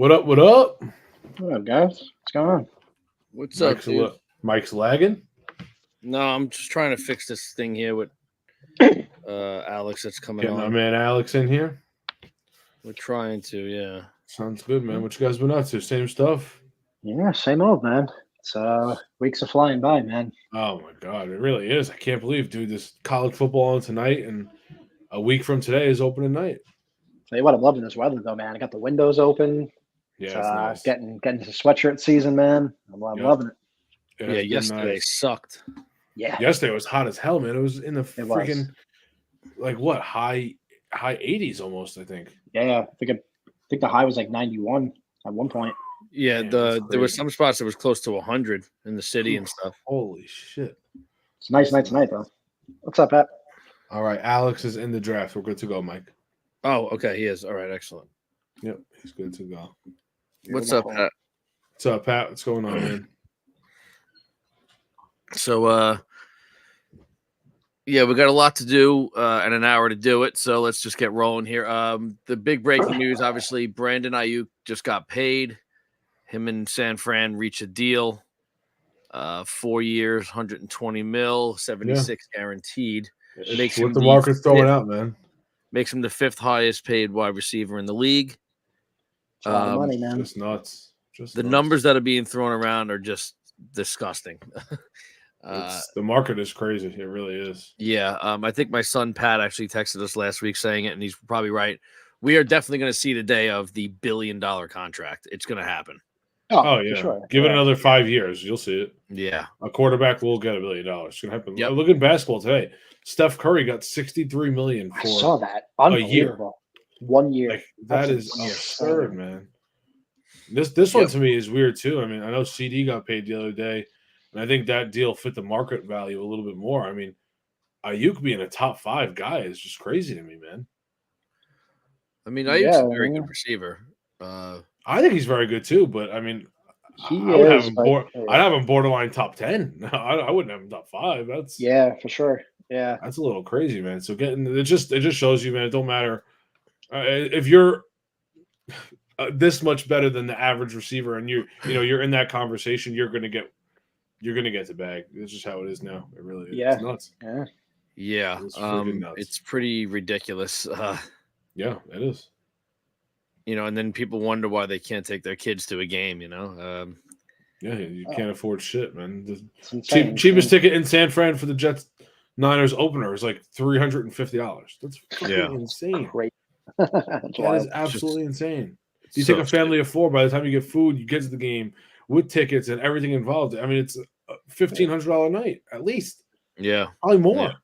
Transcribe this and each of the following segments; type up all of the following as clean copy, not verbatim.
What up? What up? What up, guys? What's going on? What's up, dude? Mike's lagging. No, I'm just trying to fix this thing here with Alex that's coming Getting my on. man Alex in here. We're trying to, yeah. Sounds good, man. What you guys been up to? Same stuff? Yeah, same old, man. It's weeks are flying by, man. Oh my god, it really is. I can't believe, dude, this college football on tonight, and a week from today is opening night. Tell you what, I'm loving this weather though, man. I got the windows open. Yeah, It's, it's nice. getting to sweatshirt season, man. I'm Yep. loving it. Yeah, Yeah, it's been yesterday nice. sucked. Yeah, Yesterday was hot as hell, man. It was in the was. freaking like what high 80s almost. I think. yeah. I think the high was like 91 at one point. Yeah, Man, that's there was crazy. some spots that was close to 100 in the city and stuff. Holy shit! It's a nice night tonight, though. What's up, Pat? All right, Alex is in the draft. We're good to go, Mike. Oh, okay, he is. All right, excellent. Yep, he's good to go. What's up, Pat? What's up, Pat? What's going on, man? So, yeah, we got a lot to do and an hour to do it. So let's just get rolling here. The big breaking news, obviously, Brandon Ayuk just got paid. Him and San Fran reached a deal. 4 years, 120 mil, 76 guaranteed. It's what the market's throwing out, man. Makes him the fifth highest paid wide receiver in the league. It's a lot of money, man. Just nuts. The numbers that are being thrown around are just disgusting. The market is crazy. It really is. Yeah. I think my son Pat actually texted us last week saying it, and he's probably right. We are definitely going to see the day of the $1 billion contract. It's going to happen. Oh yeah. For sure. Give it another 5 years. You'll see it. Yeah. A quarterback will get $1 billion. It's going to happen. Yep. Look at basketball today. Steph Curry got $63 million I for saw that. a year. Unbelievable. 1 year. Like, that That's is insane. absurd, man. This one to me is weird too. I mean, I know CD got paid the other day, and I think that deal fit the market value a little bit more. I mean, Ayuk being a top 5 guy is just crazy to me, man. I mean, Ayuk's a very good receiver. I think he's very good too, but I mean, He I would have is, him. but- I'd have him borderline top 10. I wouldn't have him top 5. That's for sure. Yeah. that's a little crazy, man. So it just shows you, man. It don't matter if you're this much better than the average receiver, and you're in that conversation. You're gonna get the bag. It's just how it is now. It really is. Yeah. It's nuts. Yeah. It's freaking nuts. It's pretty ridiculous. Yeah, it is. And then people wonder why they can't take their kids to a game, Yeah, you can't afford shit, man. The It's insane. cheapest ticket in San Fran for the Jets Niners opener is like $350. That's fucking insane. Great. That's That wild. is absolutely insane. You So take a family of 4. By the time you get food, you get to the game with tickets and everything involved. I mean, it's a $1,500 night at least, Yeah. probably more.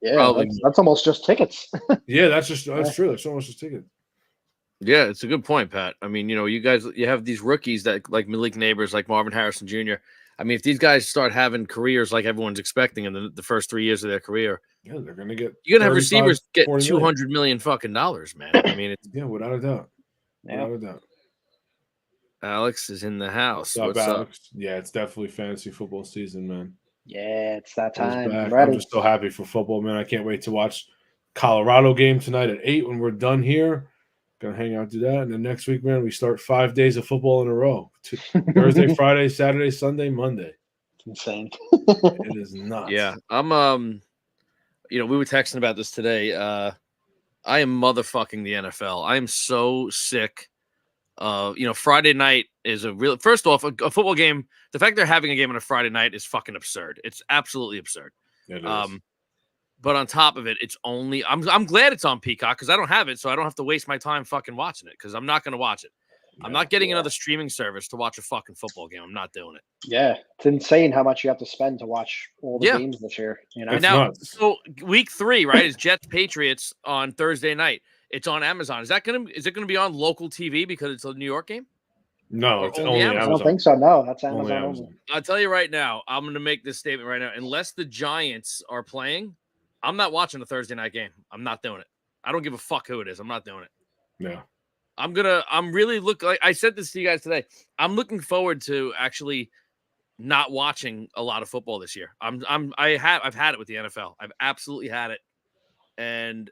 Yeah, Probably. that's almost just tickets. Yeah, that's true. That's so much just ticket. Yeah, it's a good point, Pat. I mean, you guys, you have these rookies that like Malik Neighbors, like Marvin Harrison Jr. I mean, if these guys start having careers like everyone's expecting in the first 3 years of their career, Yeah, they're gonna get. you're gonna have 35, receivers get 40 $200 million fucking dollars, man. I mean, Yeah, without a doubt. Yeah. Without a doubt. Alex is in the house. What's What's up? Alex? Yeah, it's definitely fantasy football season, man. Yeah, it's that It's time. back. I'm ready. I'm just so happy for football, man. I can't wait to watch Colorado game tonight at 8 when we're done here. Gonna hang out, do that, and then next week, man, we start 5 days of football in a row: Thursday, Friday, Saturday, Sunday, Monday. It's insane. It is nuts. Yeah, I'm. We were texting about this today. I am motherfucking the NFL. I am so sick. Friday night is a real. First off, a football game. The fact they're having a game on a Friday night is fucking absurd. It's absolutely absurd. It is. But on top of it, it's only. I'm glad it's on Peacock because I don't have it, so I don't have to waste my time fucking watching it because I'm not going to watch it. I'm not getting another streaming service to watch a fucking football game. I'm not doing it. Yeah, it's insane how much you have to spend to watch all the Yeah. games this year. It's Now, nuts. so week 3, right, is Jets Patriots on Thursday night. It's on Amazon. Is it gonna be on local TV because it's a New York game? No, or it's only only Amazon? I Amazon. don't think so. No, that's Only Amazon. Amazon. I'll tell you right now, I'm going to make this statement right now. Unless the Giants are playing, I'm not watching a Thursday night game. I'm not doing it. I don't give a fuck who it is. I'm not doing it. Yeah. I'm really like I said this to you guys today. I'm looking forward to actually not watching a lot of football this year. I've had it with the NFL. I've absolutely had it. And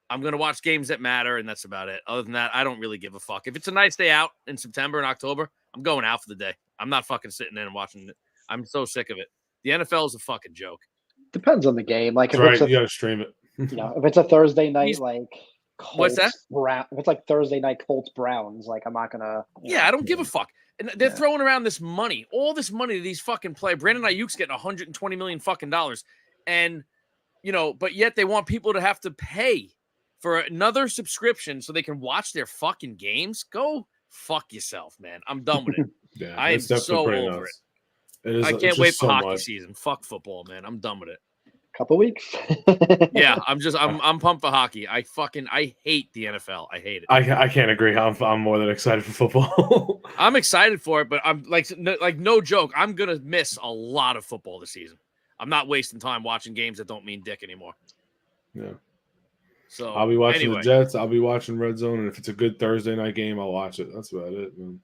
I'm going to watch games that matter, and that's about it. Other than that, I don't really give a fuck. If it's a nice day out in September and October, I'm going out for the day. I'm not fucking sitting in and watching it. I'm so sick of it. The NFL is a fucking joke. Depends on the game. Like if That's it's right. a You got to stream it. if it's a Thursday night, He's- like Colts, What's that? If it's like Thursday night Colts Browns, like I'm not gonna. Yeah, I don't give a fuck. And they're Yeah. throwing around this money, all this money to these fucking players. Brandon Ayuk's getting $120 million fucking dollars, and but yet they want people to have to pay for another subscription so they can watch their fucking games. Go fuck yourself, man. I'm done with it. Yeah, I am it's definitely so pretty over nuts. It is. I it's can't just wait so for hockey much. season. Fuck football, man. I'm done with it. Couple weeks. Yeah, I'm pumped for hockey. I hate the NFL. I hate it. I can't agree. I'm more than excited for football. I'm excited for it, but I'm like no joke. I'm gonna miss a lot of football this season. I'm not wasting time watching games that don't mean dick anymore. Yeah. So I'll be watching anyway, the Jets. I'll be watching Red Zone, and if it's a good Thursday night game, I'll watch it. That's about it. Man.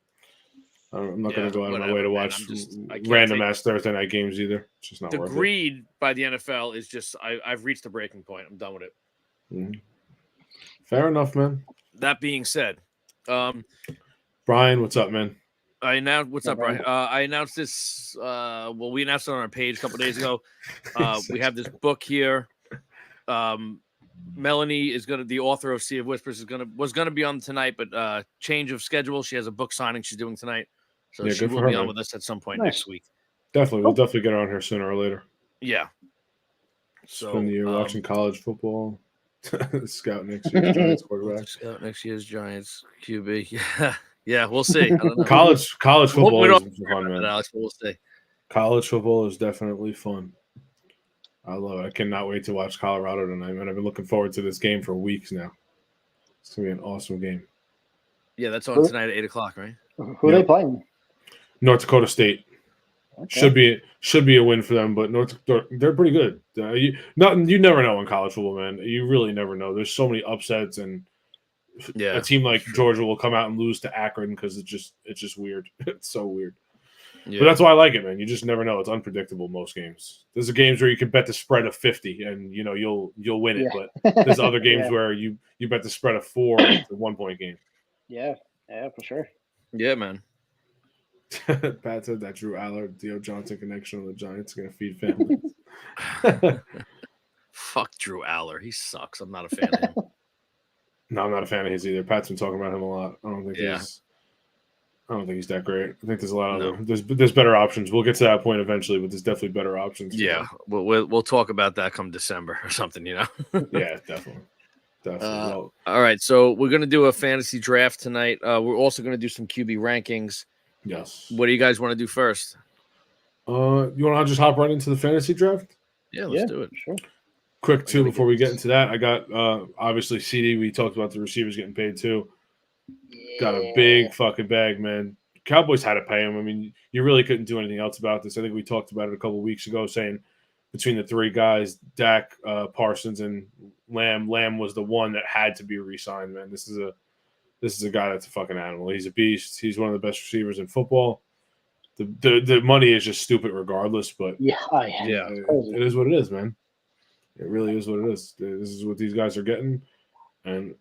I'm not going to go out of my way to whatever, man. watch I can't random take ass Thursday night games either. It's just not the worth greed by the NFL is just I've reached the breaking point. I'm done with it. it. Mhm. Fair enough, man. That being said, Brian, what's up, man? I announced what's Yeah, up, Brian. I announced this. We announced it on our page a couple days ago. We have this book here. Melanie is the author of Sea of Whispers was gonna be on tonight, but change of schedule. She has a book signing she's doing tonight, so Yeah, she good will for her, be on man. with us at some point Nice. next week. Definitely, we'll definitely get her on here sooner or later. Yeah. So Spend the year watching college football. Scout next year's Giants quarterback. Scout next year's Giants QB. Yeah, yeah, we'll see. I don't know. College football we is don't fun, But man. Alex, we'll see. College football is definitely fun. I love it. I cannot wait to watch Colorado tonight, man. I've been looking forward to this game for weeks now. It's gonna be an awesome game. Yeah, that's on tonight at 8:00, right? Who are they playing? North Dakota State Okay. should be a win for them, but they're pretty good. You never know in college football, man. You really never know. There's so many upsets, and Yeah. a team like Georgia will come out and lose to Akron because it's just weird. It's so weird. Yeah. But that's why I like it, man. You just never know. It's unpredictable most games. There's games where you can bet the spread of 50 and you'll win it, Yeah. but there's other games Yeah. where you bet the spread of 4 and it's a 1-point game. Yeah, for sure. Yeah, man. Pat said that Drew Allard, Theo Johnson connection on the Giants are gonna feed families. Fuck Drew Aller. He sucks. I'm not a fan of him. No, I'm not a fan of his either. Pat's been talking about him a lot. I don't think he's that great. I think there's a lot of there's better options. We'll get to that point eventually, but there's definitely better options. for Yeah, him. we'll talk about that come December or something, Yeah, definitely. Well, All right, so we're gonna do a fantasy draft tonight. We're also gonna do some QB rankings. yes. What do you guys want to do first? You want to just hop right into the fantasy draft? Yeah, let's Yeah. do it. Sure. Quick too before we get into that, I got obviously CD. We talked about the receivers getting paid too. Got a big fucking bag, man. Cowboys had to pay him. I mean, you really couldn't do anything else about this. I think we talked about it a couple of weeks ago, saying between the three guys, Dak, Parsons, and Lamb. Lamb was the one that had to be re-signed. Man, this is a guy that's a fucking animal. He's a beast. He's one of the best receivers in football. The money is just stupid regardless, but Yeah. it is what it is, man. It really is what it is. This is what these guys are getting, and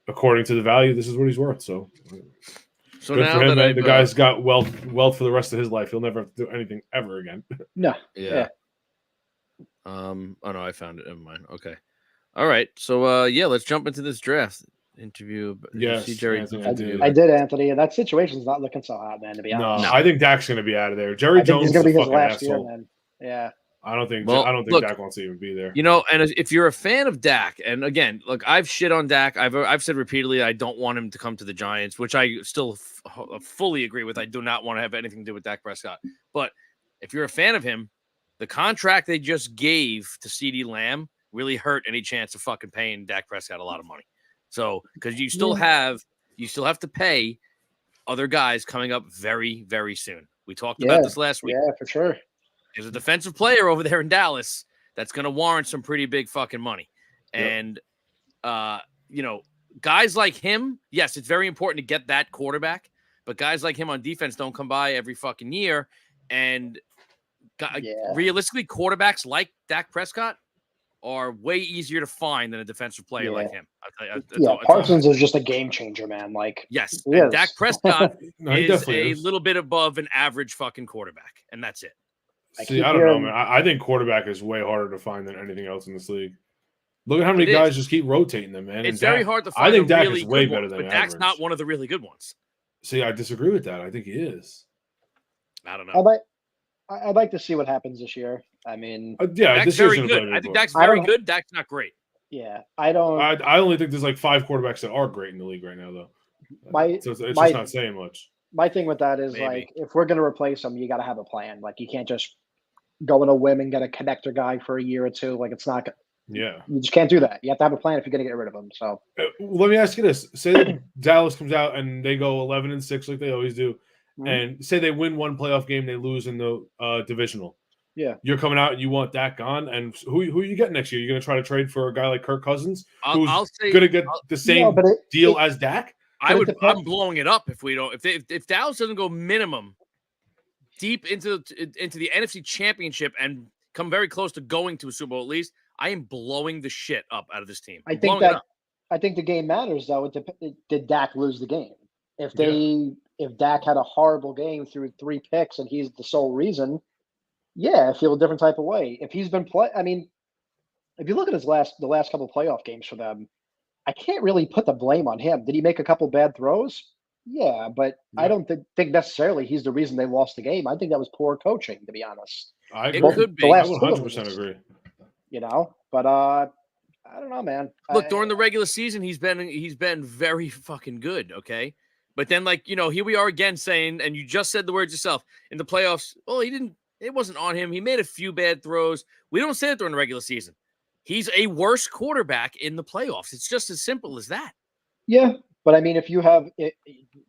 according to the value, this is what he's worth. So So good now for him, that man. I've The guy's got wealth for the rest of his life. He'll never have to do anything ever again. No. yeah. Oh no, I found it. Never mind. Okay. All right. So yeah, let's jump into this draft interview. Did you Yes, see Jerry Anthony, Jones I did. interview? I did, Anthony, and that situation's not looking so hot, man. To be No, honest, I think Dak's going to be out of there. Jerry I think Jones he's is gonna a be his fucking last year, asshole. man. Yeah. I don't think Look, Dak wants to even be there. And if you're a fan of Dak, and again, look, I've shit on Dak. I've said repeatedly I don't want him to come to the Giants, which I still fully agree with. I do not want to have anything to do with Dak Prescott. But if you're a fan of him, the contract they just gave to CeeDee Lamb really hurt any chance of fucking paying Dak Prescott a lot of money. So because you still have to pay other guys coming up very, very soon. We talked about this last week. Yeah, for sure. There's a defensive player over there in Dallas that's going to warrant some pretty big fucking money. Yep. And, guys like him, yes, it's very important to get that quarterback, but guys like him on defense don't come by every fucking year. And realistically, quarterbacks like Dak Prescott are way easier to find than a defensive player like him. Parsons is just a game changer, man. Like, yes, he and is. Dak Prescott No, he is definitely a is. little bit above an average fucking quarterback, and that's it. See, I don't know, man. I think quarterback is way harder to find than anything else in this league. Look at how many guys just keep rotating them, man. It's and very Dak, hard to find. I think a Dak really is way good better one, than but average. Dak's not one of the really good ones. See, I disagree with that. I think he is. I don't know. I'd like to see what happens this year. I mean, yeah, Dak's this very year's good. I think Dak's very good. Dak's not great. Yeah, I don't. I only think there's like 5 quarterbacks that are great in the league right now, though. So it's just not saying much. My thing with that is like, if we're going to replace them, you got to have a plan. Like, you can't just go on a whim and get a connector guy for a year or two. Like, it's not. Yeah, you just can't do that. You have to have a plan if you're going to get rid of them. So let me ask you this: say that Dallas comes out and they go 11-6 like they always do, and say they win one playoff game, they lose in the divisional. Yeah, you're coming out and you want Dak gone, and who are you getting next year? You're going to try to trade for a guy like Kirk Cousins, who's going to get the same deal as Dak? I'm blowing it up if we don't. If Dallas doesn't go minimum deep into the NFC Championship and come very close to going to a Super Bowl at least, I am blowing the shit up out of this team. I think the game matters though. Did Dak lose the game? If Dak had a horrible game through 3 picks and he's the sole reason, I feel a different type of way. If he's been I mean, if you look at the last couple of playoff games for them, I can't really put the blame on him. Did he make a couple bad throws? Yeah, but I don't think necessarily he's the reason they lost the game. I think that was poor coaching, to be honest. It could be. I 100% agree. You know, but I don't know, man. Look, during the regular season, he's been very fucking good. Okay, but then here we are again saying, and you just said the words yourself in the playoffs. Well, it wasn't on him. He made a few bad throws. We don't say it during the regular season. He's a worse quarterback in the playoffs. It's just as simple as that. Yeah, but I mean, if you have it,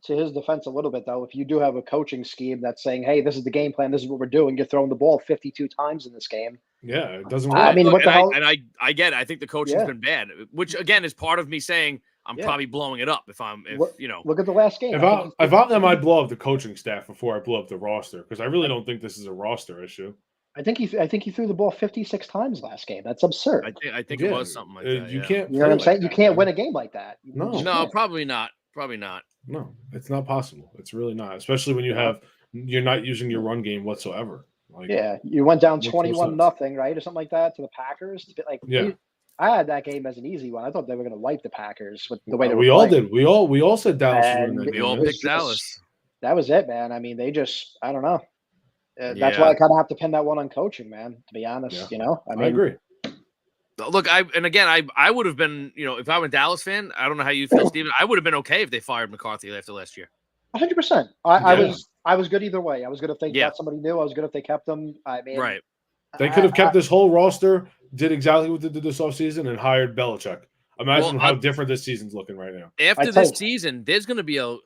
to his defense a little bit though, if you do have a coaching scheme that's saying, "Hey, this is the game plan. This is what we're doing," you're throwing the ball 52 times in this game. Yeah, it doesn't work. I mean, what the hell? I get it. I think the coaching's been bad, which again is part of me saying I'm probably blowing it up. Look at the last game. If I'm them, I'd blow up the coaching staff before I blow up the roster because I really don't think this is a roster issue. I think he threw the ball 56 times last game. That's absurd. I think it was something like that. You can't. You know what I'm saying? You can't win a game like that. No, probably not. Probably not. No, it's not possible. It's really not, especially when you're not using your run game whatsoever. You went down 21-0, right, or something like that to the Packers. I had that game as an easy one. I thought they were going to wipe the Packers with the way they were. We all did. We all said Dallas. We all picked Dallas. That was it, man. I mean, I don't know. That's why I kind of have to pin that one on coaching, man. To be honest, I agree. Look, I would have been, if I'm a Dallas fan, I don't know how you feel, Steven. I would have been okay if they fired McCarthy after last year. 100%. I was good either way. I was good if they got somebody new. I was good if they kept them. I mean, right. They could have kept this whole roster, did exactly what they did this offseason, and hired Belichick. Imagine how different this season's looking right now. After this season, there's going to be a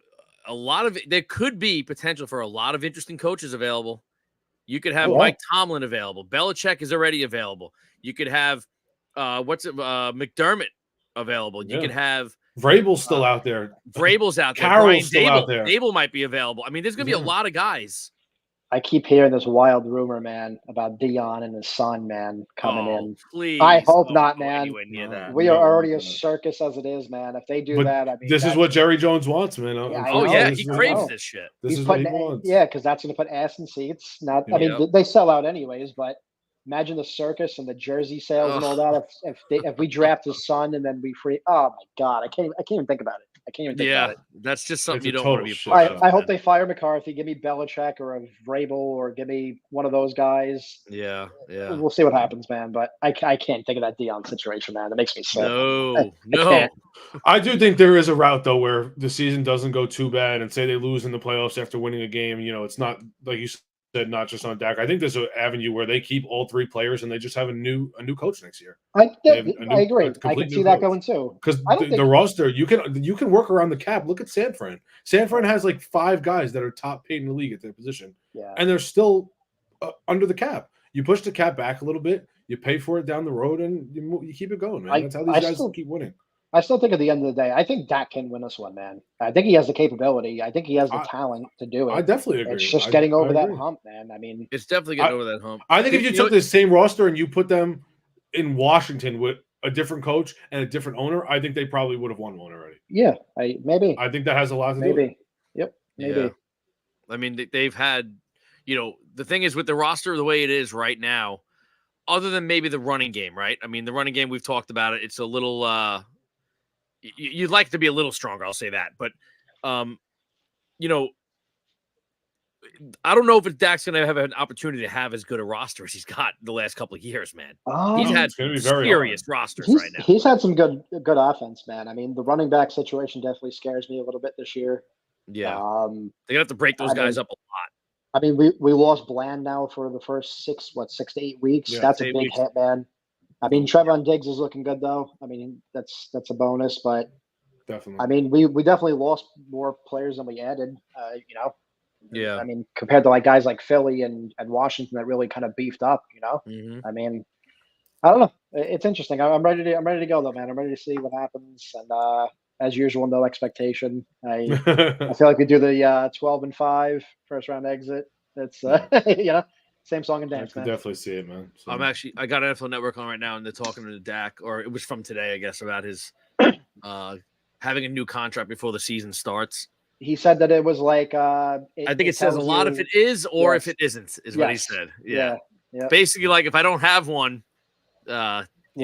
lot of – there could be potential for a lot of interesting coaches available. You could have Mike Tomlin available. Belichick is already available. You could have McDermott available. You could have Vrabel's still out there. Vrabel's out there. Carroll's still out there. Dable might be available. I mean, there's going to be a lot of guys. I keep hearing this wild rumor, man, about Dion and his son, man, coming in. Please. I hope not, man. We are already a circus as it is, man. If they do that, I mean, this is what Jerry Jones wants, man. He craves this shit. This is what he wants. Yeah, because that's going to put ass in seats. I mean, they sell out anyways, but imagine the circus and the jersey sales and all that. If we draft his son and then we free, oh my God, I can't even think about it. I can't even think about it. That's just something you don't want to be a part of. I hope they fire McCarthy. Give me Belichick or a Vrabel or give me one of those guys. Yeah. We'll see what happens, man. But I can't think of that Dion situation, man. That makes me sick. No. I do think there is a route though where the season doesn't go too bad, and say they lose in the playoffs after winning a game. It's not like you said, not just on Dak. I think there's an avenue where they keep all 3 players and they just have a new coach next year. I agree. I can see that going too. Because the roster, you can work around the cap. Look at San Fran. San Fran has like 5 guys that are top paid in the league at their position. Yeah. And they're still under the cap. You push the cap back a little bit, you pay for it down the road, and you keep it going, man. That's how these guys keep winning. I still think at the end of the day, I think Dak can win this one, man. I think he has the capability. I think he has the talent to do it. I definitely agree. It's just getting over that hump, man. I mean, it's definitely getting over that hump. I think if you took this same roster and you put them in Washington with a different coach and a different owner, I think they probably would have won one already. Yeah, maybe. I think that has a lot to do with it. Maybe. Yep. Maybe. Yeah. I mean, they've had, the thing is with the roster the way it is right now, other than maybe the running game, right? I mean, the running game, we've talked about it. It's a little, you'd like to be a little stronger. I'll say that. But, I don't know if Dak's going to have an opportunity to have as good a roster as he's got the last couple of years, man. He's had It's gonna be very serious hard. rosters right now. He's had some good offense, man. I mean, the running back situation definitely scares me a little bit this year. Yeah. They're Um, going to have to break those guys up a lot. I mean, we lost Bland now for the first 6 to 8 weeks. Yeah, That's a 8 big weeks. hit, man. I mean, Trevon Diggs is looking good though. I mean, that's a bonus, but Definitely. I mean, we definitely lost more players than we added. Yeah. I mean, compared to like guys like Philly and Washington that really kind of beefed up. Mhm. I mean, I don't know. It's interesting. I'm ready to go though, man. I'm ready to see what happens. And as usual, no expectation. I feel like we do the 12-5 first round exit. It's same song and I dance, could man. definitely see it, man. So, I got NFL Network on right now, and they're talking to Dak, or it was from today, I guess, about his having a new contract before the season starts. He said that it was like I think it says a tells lot you- if it is or if Yes. it isn't, is what he Yes. said. Yeah. Yeah. Basically, like if I don't have one, We'll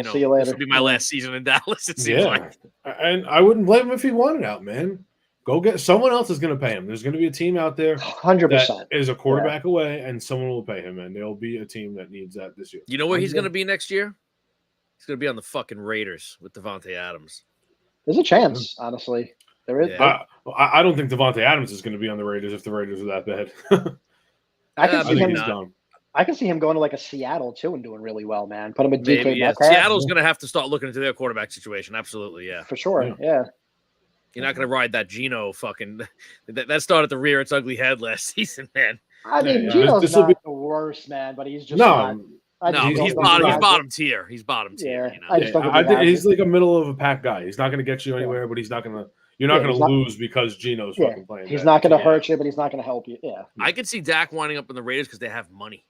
know, see you this later. will be my last season in Dallas. It seems yeah. like. And I wouldn't blame him if he wanted out, man. Go get someone else is going to pay him. There's going to be a team out there 100%. that is a quarterback away, and someone will pay him, and there'll be a team that needs that this year. You know where he's going to be next year? He's going to be on the fucking Raiders with Devontae Adams. There's a chance, honestly. There is. Yeah. I don't think Devontae Adams is going to be on the Raiders if the Raiders are that bad. I can I I see think him. he's not. gone. I can see him going to like a Seattle too and doing really well, man. Put him in Maybe, DK yeah. Metcalf. Seattle's going to have to start looking into their quarterback situation. Absolutely, yeah. for sure. Yeah. Yeah. You're not going to ride that Geno fucking that started to rear its ugly head last season, man. I mean, Yeah, Gino's this'll not be- the worst, man, but he's just not. No, I No, just he's don't think bottom. he He's has bottom tier. He's bottom tier. Yeah, You know? I just don't think I he think has he's it. like a middle of a pack guy. He's not going to get you anywhere, but he's not going to. You're not Yeah, going he's to not- lose because Gino's Yeah, fucking playing. he's bad. not going to Yeah. hurt you, but he's not going to help you. Yeah, I could see Dak winding up in the Raiders because they have money.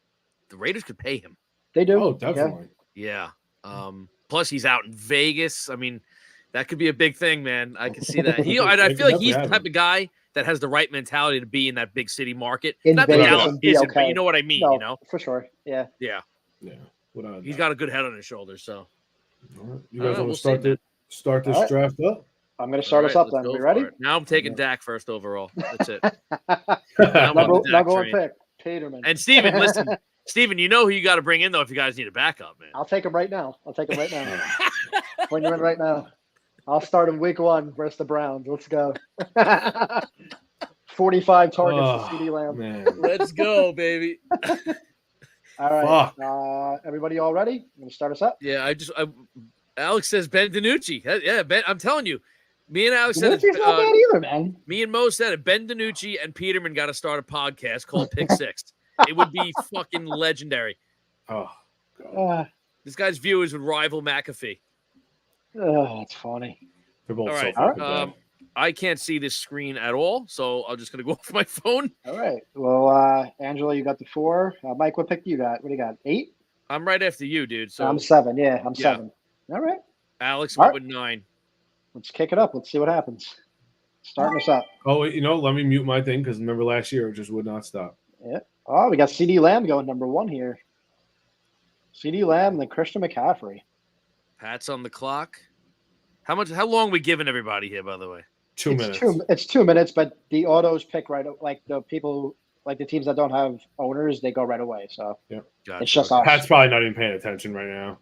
The Raiders could pay him. they do. Oh, definitely. Yeah. Plus, he's out in Vegas. I mean, that could be a big thing, man. I can see that. I They feel like could he's the definitely have type of guy that has the right mentality to be in that big city market. In Not that Vegas Dallas and be isn't, but okay. you know what I mean. No, You know, for sure. Yeah. yeah. Yeah. Without a He's doubt. got a good head on his shoulders. So All right. You I don't guys know, want we'll to start see, man. start this All right. draft up? I'm going to start All us right, up let's then. go We for ready? it. Now I'm taking Yeah. Dak first overall. That's it. I'm on Number, the Dak number one train. pick, Peterman. And Steven, listen, Steven, you know who you got to bring in though if you guys need a backup, man. I'll take him right now. When you're in right now. I'll start him week 1 versus the Browns. Let's go. 45 targets Oh, for CD Lamb. man. Let's go, baby. All right. Fuck. Everybody all ready? I'm going to start us up. Yeah, Alex says Ben DiNucci. Yeah, Ben. I'm telling you, me and Alex said It's it. not bad either, man. Me and Mo said it. Ben DiNucci and Peterman got to start a podcast called Pick Six. It would be fucking legendary. Oh, Uh, This guy's viewers would rival McAfee. it's funny. they're both All right. so fucking bad. I can't see this screen at all, so I'm just gonna go off my phone. All right. Well, Angela, you got the 4. Mike, what pick do you got? What do you got? 8? I'm right after you, dude. So I'm 7. Yeah, I'm Yeah. 7. All right. Alex All went with 9. Let's kick it up. Let's see what happens. Starting us up. Oh, wait, let me mute my thing because remember last year it just would not stop. Oh, we got CD Lamb going number 1 here. CD Lamb and then Christian McCaffrey. Pat's on the clock. How long we giving everybody here, by the way? 2 minutes. It's 2 minutes, but the autos pick right. Like the people, like the teams that don't have owners, they go right away. So Gotcha. it's just Okay. us. Pat's probably not even paying attention right now.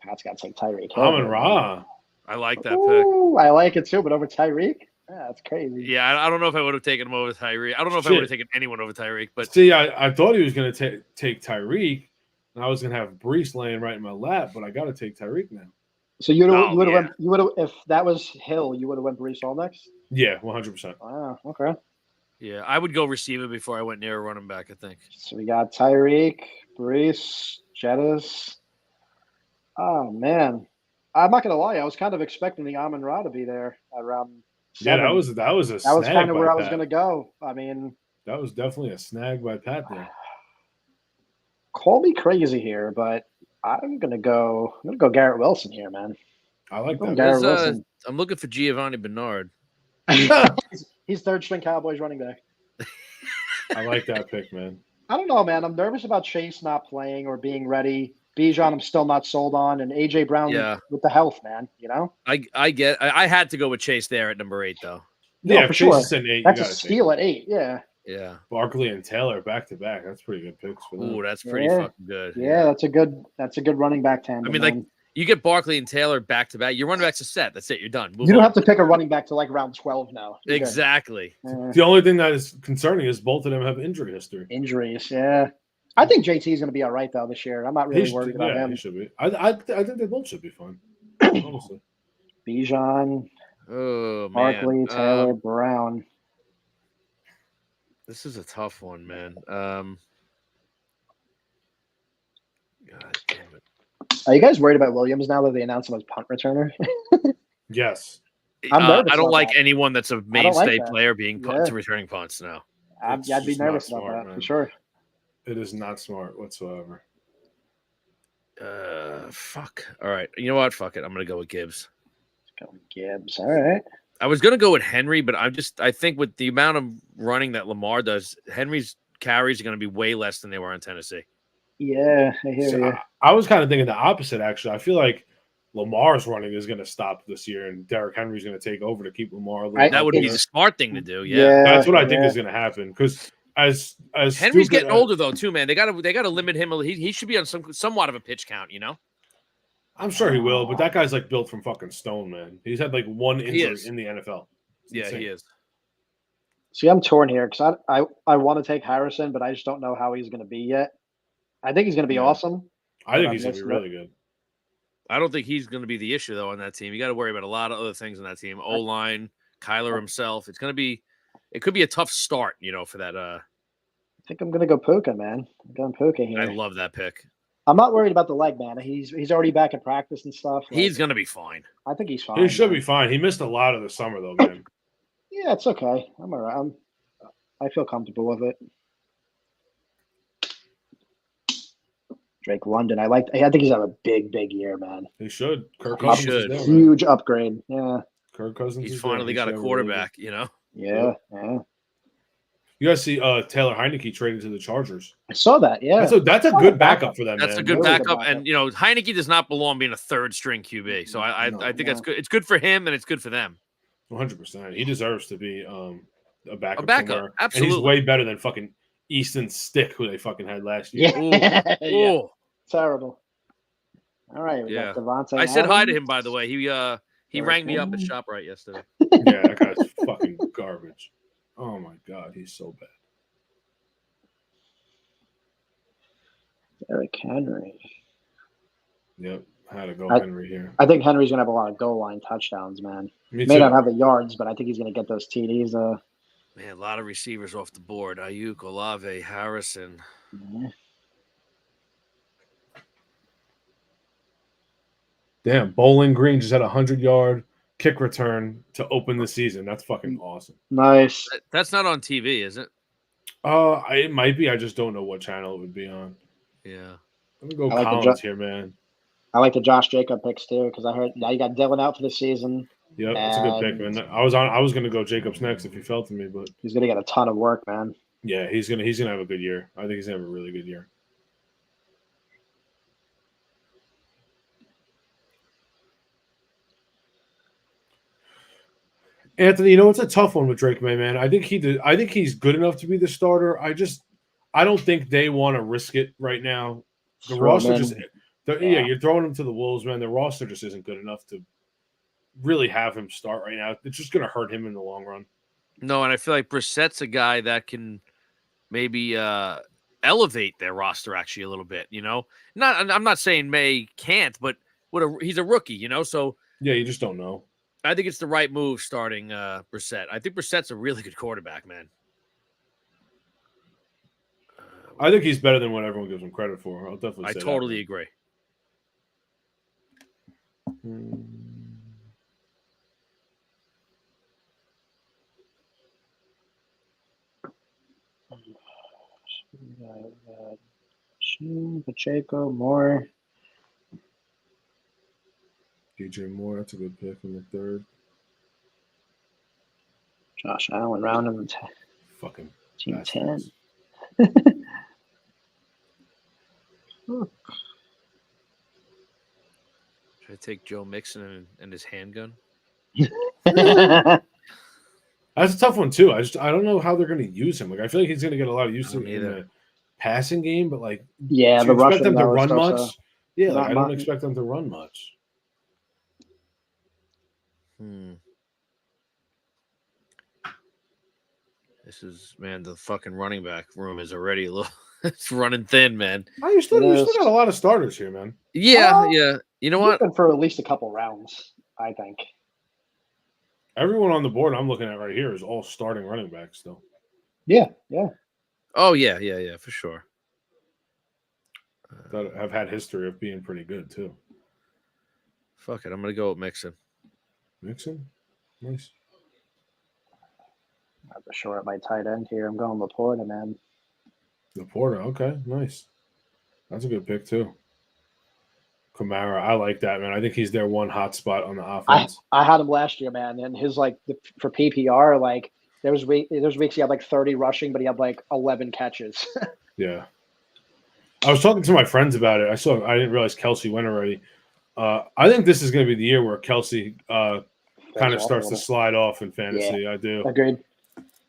Pat's got to take Tyreek Hill. Amon Ra. I like that pick. Ooh, I like it too, but over Tyreek, that's crazy. Yeah, I don't know if I would have taken him over Tyreek. I don't know if I Shit. would have taken anyone over Tyreek, but See, I thought he was going to take Tyreek, and I was going to have Brees laying right in my lap, but I got to take Tyreek now. So you Oh, would have yeah. if that was Hill, you would have went Brees Hall next. Yeah, 100%. Wow. Okay. yeah, I would go receiver before I went near a running back. I think. So we got Tyreek, Brees, Jettis. Oh man, I'm not gonna lie. I was kind of expecting the Amon Ra to be there around. Yeah, 7. that was a that was snag kind of by where I was Pat. gonna go. I mean, That was definitely a snag by Pat there. Call me crazy here, but I'm gonna go Garrett Wilson here, man. I like I'm that. Garrett There's, Wilson. I'm looking for Giovanni Bernard. He's third string Cowboys running back. I like that pick, man. I don't know, man. I'm nervous about Chase not playing or being ready. Bijan, I'm still not sold on, and AJ Brown Yeah. with the health, man. You know, I had to go with Chase there at number 8, though. No, Yeah, for if Chase sure. is sitting 8, That's you a got to take steal at 8. Yeah, Yeah. Barkley and Taylor back to back. That's pretty good picks for them. Ooh, that's pretty Yeah. fucking good. yeah. That's a good running back tandem. I mean, like, man. you get Barkley and Taylor back to back. Your running back's a set. That's it. You're done. Move You don't on. have to pick a running back to like round 12 now. You're good. Exactly. The only thing that is concerning is both of them have injury history. Injuries, yeah. I think JT is going to be all right though this year. I'm not really He worried should, about yeah, him. he should be. I think they both should be fine. Honestly. Bijan, Oh, man. Barkley, Taylor, Brown. This is a tough one, man. God damn it. Are you guys worried about Williams now that they announced him as punt returner? Yes. I'm nervous I don't about like that. anyone that's a like mainstay that. player being Yeah. to returning punts now. I'd It's be just nervous not about smart, that man. for sure. It is not smart whatsoever. Fuck. All right. You know what? Fuck it. I'm gonna go with Gibbs. Let's go with Gibbs. All right. I was gonna go with Henry, but I think with the amount of running that Lamar does, Henry's carries are gonna be way less than they were in Tennessee. Yeah, I hear So you. I was kind of thinking the opposite, actually. I feel like Lamar's running is going to stop this year, and Derrick Henry's going to take over to keep Lamar a little That would be healthier. the smart thing to do. Yeah. That's what I think is going to happen. Because as Henry's stupid getting as- older though, too, man. They gotta limit him. He should be on somewhat of a pitch count, you know. I'm sure he will, but that guy's like built from fucking stone, man. He's had like one injury is. in the NFL. It's Yeah, insane. he is. See, I'm torn here because I want to take Harrison, but I just don't know how he's going to be yet. I think he's going to be Yeah. awesome. I think But he's going to be really good. I don't think he's going to be the issue though on that team. You got to worry about a lot of other things on that team. O line, Kyler himself. It could be a tough start, you know, for that. I think I'm going to go Puka, man. I'm going Puka here. I love that pick. I'm not worried about the leg, man. He's already back in practice and stuff. He's Like, going to be fine. I think he's fine. He should man. be fine. He missed a lot of the summer, though, man. Yeah, it's okay. I'm all right. I feel comfortable with it. Drake London. I think he's having a big year, man. He should. Kirk He Cousins should. is there, man. Huge upgrade. Yeah. Kirk Cousins He's is there. finally He got should a have really good- quarterback, you know. Yeah. Yeah. You guys see Taylor Heineke traded to the Chargers. I saw that. Yeah. That's a good backup for them, That's man. a good Really good backup, backup. and you know Heineke does not belong being a third string QB. So I No, think that's good. It's good for him, and it's good for them. 100%. He deserves to be a backup. A backup, somewhere. absolutely. And he's way better than fucking Easton Stick, who they fucking had last year. Yeah. Ooh. Yeah. Ooh. Terrible. All right. We Yeah. got Devontae I said hi to Adams. him, by the way. He Derrick rang me up at Henry. ShopRite yesterday. Yeah, that guy's fucking garbage. Oh my god, he's so bad. Derrick Henry. Yep, I had to go I- Henry here. I think Henry's gonna have a lot of goal line touchdowns, man. Me May too. not have the yards, but I think he's gonna get those TDs. Man, a lot of receivers off the board. Ayuk, Olave, Harrison. Yeah. Damn, Bowling Green just had a 100-yard kick return to open the season. That's fucking awesome. Nice. That's not on TV, is it? It might be. I just don't know what channel it would be on. Yeah. Let me go I like the Collins here, man. I like the Josh Jacob picks too because I heard now you got Dylan out for the season. Yep, that's a good pick, man. I was gonna go Jacobs next if he fell to me, but He's gonna get a ton of work, man. yeah, he's gonna have a good year. I think he's gonna have a really good year. Anthony, you know it's a tough one with Drake May, man. I think he's good enough to be the starter. I don't think they want to risk it right now. The Throw roster him just in. yeah, you're throwing him to the Wolves, man. The roster just isn't good enough to really have him start right now. It's just gonna hurt him in the long run. No, and I feel like Brissett's a guy that can maybe elevate their roster actually a little bit. You know, I'm not saying May can't, but he's a rookie, you know. So Yeah, you just don't know. I think it's the right move starting Brissett. I think Brissett's a really good quarterback, man. I think he's better than what everyone gives him credit for. I'll definitely I say totally that. agree. Pacheco, Moore. DJ Moore, that's a good pick in the third. Josh Allen, round in the Fucking team bastards. 10. Should I take Joe Mixon and his handgun? That's a tough one too. I don't know how they're going to use him. Like I feel like he's going to get a lot of use I don't in either. the passing game, but like, Yeah, do the you expect rushing them to though is run tough, much? so Yeah, like not I don't much. expect them to run much. This is, man, the fucking running back room is already a little. It's running thin, man. Oh, you still It is. got a lot of starters here, man. Yeah, Oh, yeah. You know what? Good for at least a couple rounds, I think. Everyone on the board I'm looking at right here is all starting running backs still. Yeah. Oh yeah, for sure. That have had history of being pretty good too. Fuck it, I'm gonna go with Mixon. Mixon, nice. I'm not sure at my tight end here. I'm going Laporta, man. Laporta, okay, nice. That's a good pick too. Kamara, I like that, man. I think he's their one hot spot on the offense. I had him last year, man, and his for PPR, like there's weeks he had like 30 rushing, but he had like 11 catches. Yeah. I was talking to my friends about it. I didn't realize Kelsey went already. I think this is going to be the year where Kelsey kind of starts to slide off in fantasy. Yeah. I do. Agreed.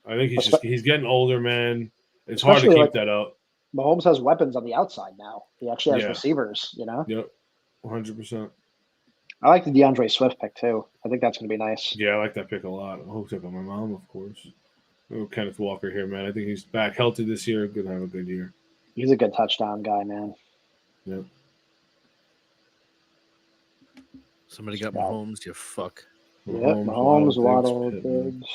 I think he's getting older, man. It's Especially hard to keep that up. Mahomes has weapons on the outside now. He actually has receivers, you know? Yep. 100%. I like the DeAndre Swift pick too. I think that's going to be nice. Yeah, I like that pick a lot. I hooked up on my mom, of course. Oh, Kenneth Walker here, man. I think he's back healthy this year. Going to have a good year. He's a good touchdown guy, man. Yep. Somebody got Mahomes, you fuck. Yep, Mahomes, Waddle, Diggs.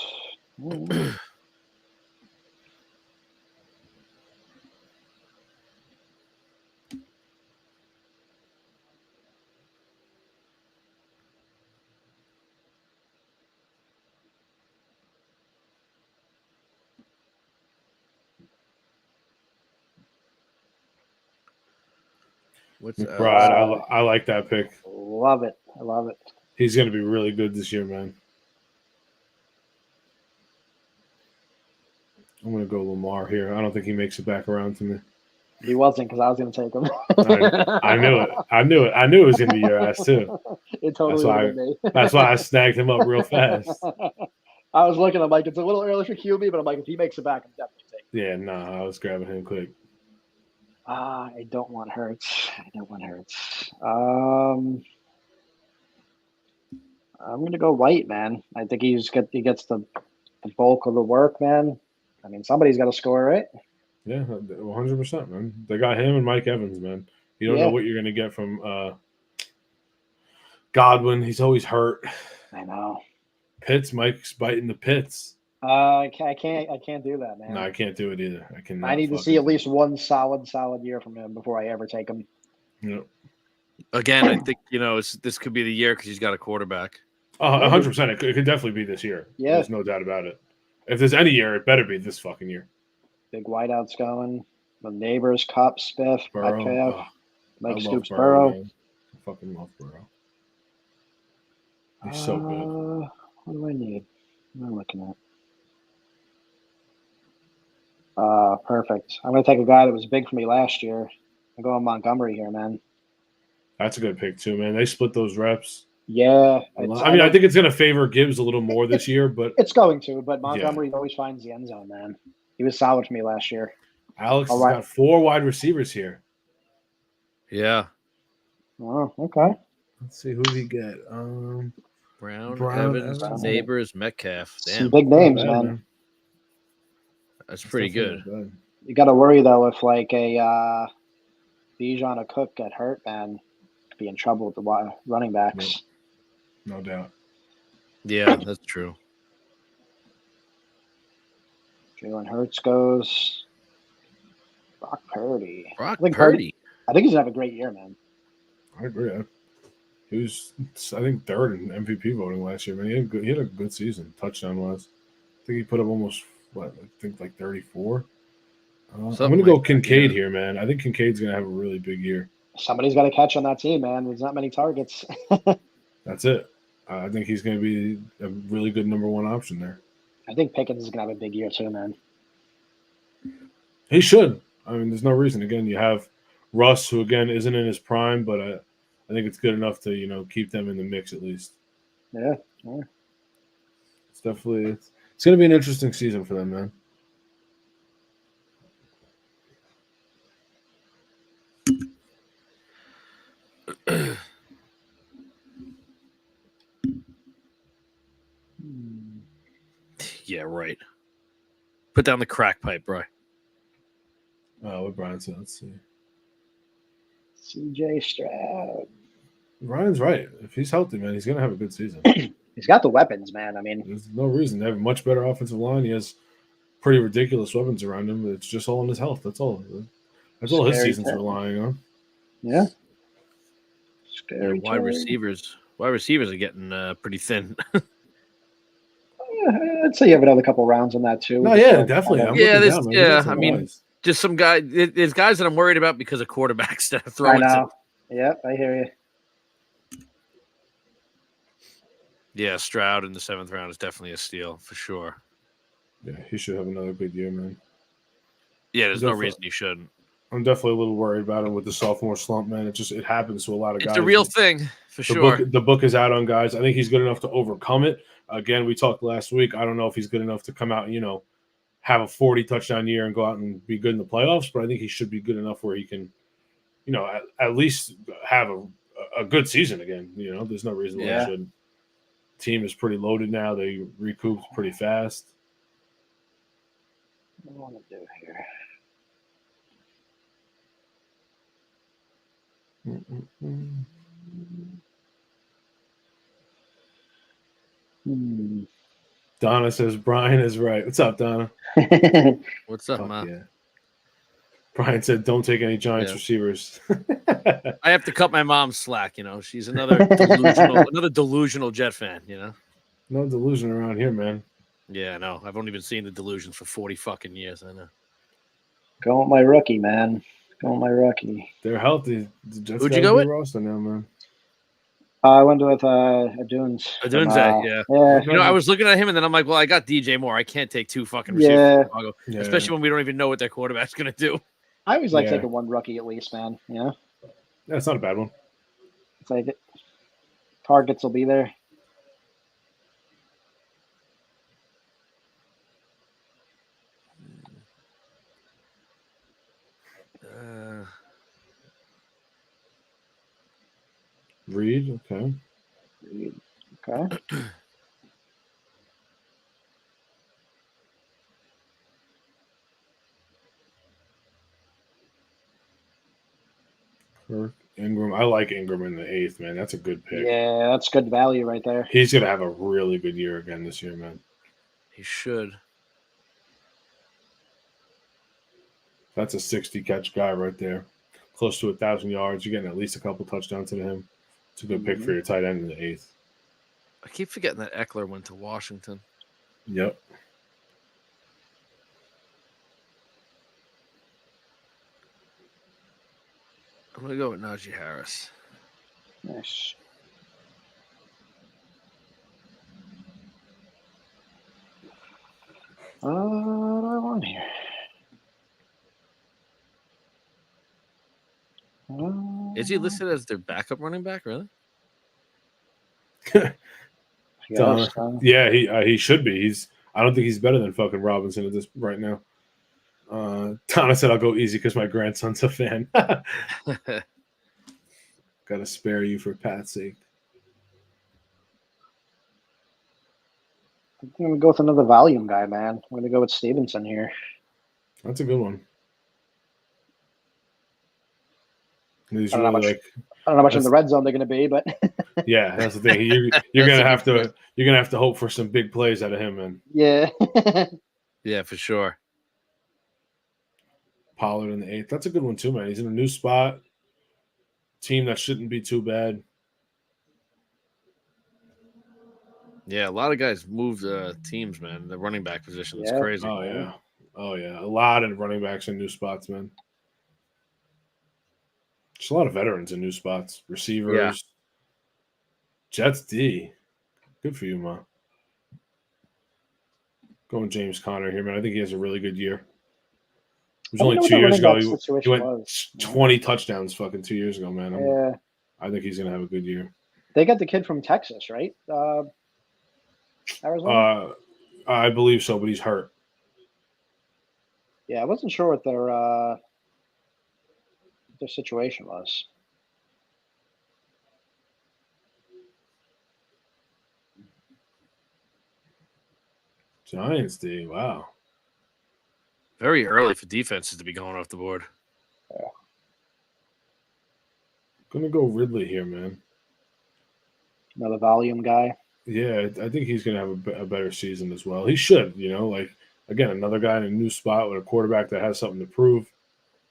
McBride, I like that pick. Love it. I love it. He's going to be really good this year, man. I'm going to go Lamar here. I don't think he makes it back around to me. He wasn't because I was going to take him. I knew it. I knew it was going to be your ass too. It totally would me. That's why I snagged him up real fast. I was looking. I'm like, it's a little early for QB, but I'm like, if he makes it back, I'm definitely taking Yeah, him. I was grabbing him quick. I don't want Hurts. I'm going to go White, man. I think he gets the bulk of the work, man. I mean, somebody's got to score, right? Yeah, 100%, man. They got him and Mike Evans, man. You don't know what you're going to get from Godwin. He's always hurt. I know. Pitts, Mike's biting the pits. I can't do that, man. No, I can't do it either. I need to see at least one solid year from him before I ever take him. Yep. Again, I think this could be the year because he's got a quarterback. 100%. It could definitely be this year. Yeah, there's no doubt about it. If there's any year, it better be this fucking year. Big wideouts going. The neighbors, Cup, Spiff, Metcalf, Mike Stoops, Burrow. I fucking love Burrow. He's so good. What do I need? What am I looking at? Perfect. I'm going to take a guy that was big for me last year. I'm going Montgomery here, man. That's a good pick too, man. They split those reps. Yeah. I think it's going to favor Gibbs a little more this year, but it's going to. But Montgomery always finds the end zone, man. He was solid for me last year. Alex has got 4 wide receivers here. Yeah. Oh, okay. Let's see who did he get. Brown, Evans, Neighbors, Metcalf. Damn. Some big names, man. That's pretty good. You got to worry though if like a Bijan or Cook get hurt, man, could be in trouble with the running backs. No doubt. Yeah, that's true. Jalen Hurts goes. Brock Purdy. I think he's gonna have a great year, man. I agree. He was, I think, 3rd in MVP voting last year, man. He had a good season, touchdown wise. I think he put up almost like 34. I'm Something going to go like that, Kincaid yeah. here, man. I think Kincaid's going to have a really big year. Somebody's got to catch on that team, man. There's not many targets. That's it. I think he's going to be a really good number one option there. I think Pickens is gonna have a big year too, man. He should. I mean, there's no reason. Again, you have Russ, who again isn't in his prime, but I think it's good enough to keep them in the mix at least. Yeah. It's definitely it's going to be an interesting season for them, man. Yeah, right. Put down the crack pipe, bro. What Brian said. Let's see. CJ Stroud. Ryan's right. If he's healthy, man, he's going to have a good season. He's got the weapons, man. I mean, There's no reason. They have a much better offensive line. He has pretty ridiculous weapons around him. It's just all in his health. That's all. That's all his Scary season's tech. relying on. yeah. Yeah, Scary wide Terry. receivers. Wide receivers are getting pretty thin. I'd say you have another couple rounds on that too. No, Just yeah, don't- definitely. I'm Yeah, looking this- down, man. yeah, There's some I mean, guys. Just some guy. There's guys that I'm worried about because of quarterbacks that are I throwing. know. Yep, I hear you. Yeah, Stroud in the 7th round is definitely a steal for sure. Yeah, he should have another good year, man. Yeah, there's no Definitely. reason you shouldn't. I'm definitely a little worried about him with the sophomore slump, man. It happens to a lot of guys. It's a real thing for sure. The book is out on guys. I think he's good enough to overcome it. Again, we talked last week. I don't know if he's good enough to come out and, have a 40 touchdown year and go out and be good in the playoffs, but I think he should be good enough where he can, at least have a good season again. There's no reason why Yeah. he shouldn't. Team is pretty loaded now. They recouped pretty fast. What do I want to do here? Donna says Brian is right. What's up, Donna? What's up, Fuck Ma? yeah. Brian said, "Don't take any Giants Yeah. receivers." I have to cut my mom slack. She's another delusional Jet fan. No delusion around here, man. Yeah, I know. I've only been seeing the delusions for 40 fucking years. I know. Go with my rookie, man. Go with my rookie. They're healthy. The Jets Who'd you got a go good with? roster now, man. I went with Aduns. Adunze, yeah. Yeah. I was looking at him and then I'm like, well, I got DJ Moore. I can't take two fucking receivers Yeah. from Chicago, Yeah. especially when we don't even know what their quarterback's going to do. I always like Yeah. taking one rookie at least, man. That's not a bad one. Take it. Targets will be there. Reed, okay. Okay. Kirk, Ingram. I like Ingram in the 8th, man. That's a good pick. Yeah, that's good value right there. He's gonna have a really good year again this year, man. He should. That's a 60 catch guy right there. Close to 1,000 yards. You're getting at least a couple touchdowns to him. It's a good pick for your tight end in the 8th. I keep forgetting that Eckler went to Washington. Yep. I'm going to go with Najee Harris. Nice. What do I want here? Is he listed as their backup running back, really? Yes, Yeah, he should be. I don't think he's better than fucking Robinson at this right now. Donna said I'll go easy because my grandson's a fan. Gotta spare you for Pat's sake. I'm gonna go with another volume guy, man. I'm gonna go with Stevenson here. That's a good one. He's I don't know really I don't know how much in the red zone they're gonna be, but yeah, that's the thing. You're gonna have to hope for some big plays out of him, man. yeah. Yeah, for sure. Pollard in the 8th. That's a good one too, man. He's in a new spot. Team that shouldn't be too bad. Yeah, a lot of guys moved teams, man. The running back position is Yeah. crazy. Oh yeah. Oh yeah, a lot of running backs in new spots, man. Just a lot of veterans in new spots, receivers. Jets D, good for you, Ma. Going James Conner here, man. I think he has a really good year. It was I don't only know what 2 the years running ago. back He situation went was. 20 touchdowns fucking 2 years ago, man. Yeah, I think he's gonna have a good year. they got the kid from Texas, right? Arizona. I believe so, but he's hurt. Yeah, I wasn't sure what their situation was. Giants D, wow. Very early for defenses to be going off the board. Gonna go Ridley here, man. Another volume guy. Yeah, I think he's gonna have a better season as well. He should, like again, another guy in a new spot with a quarterback that has something to prove.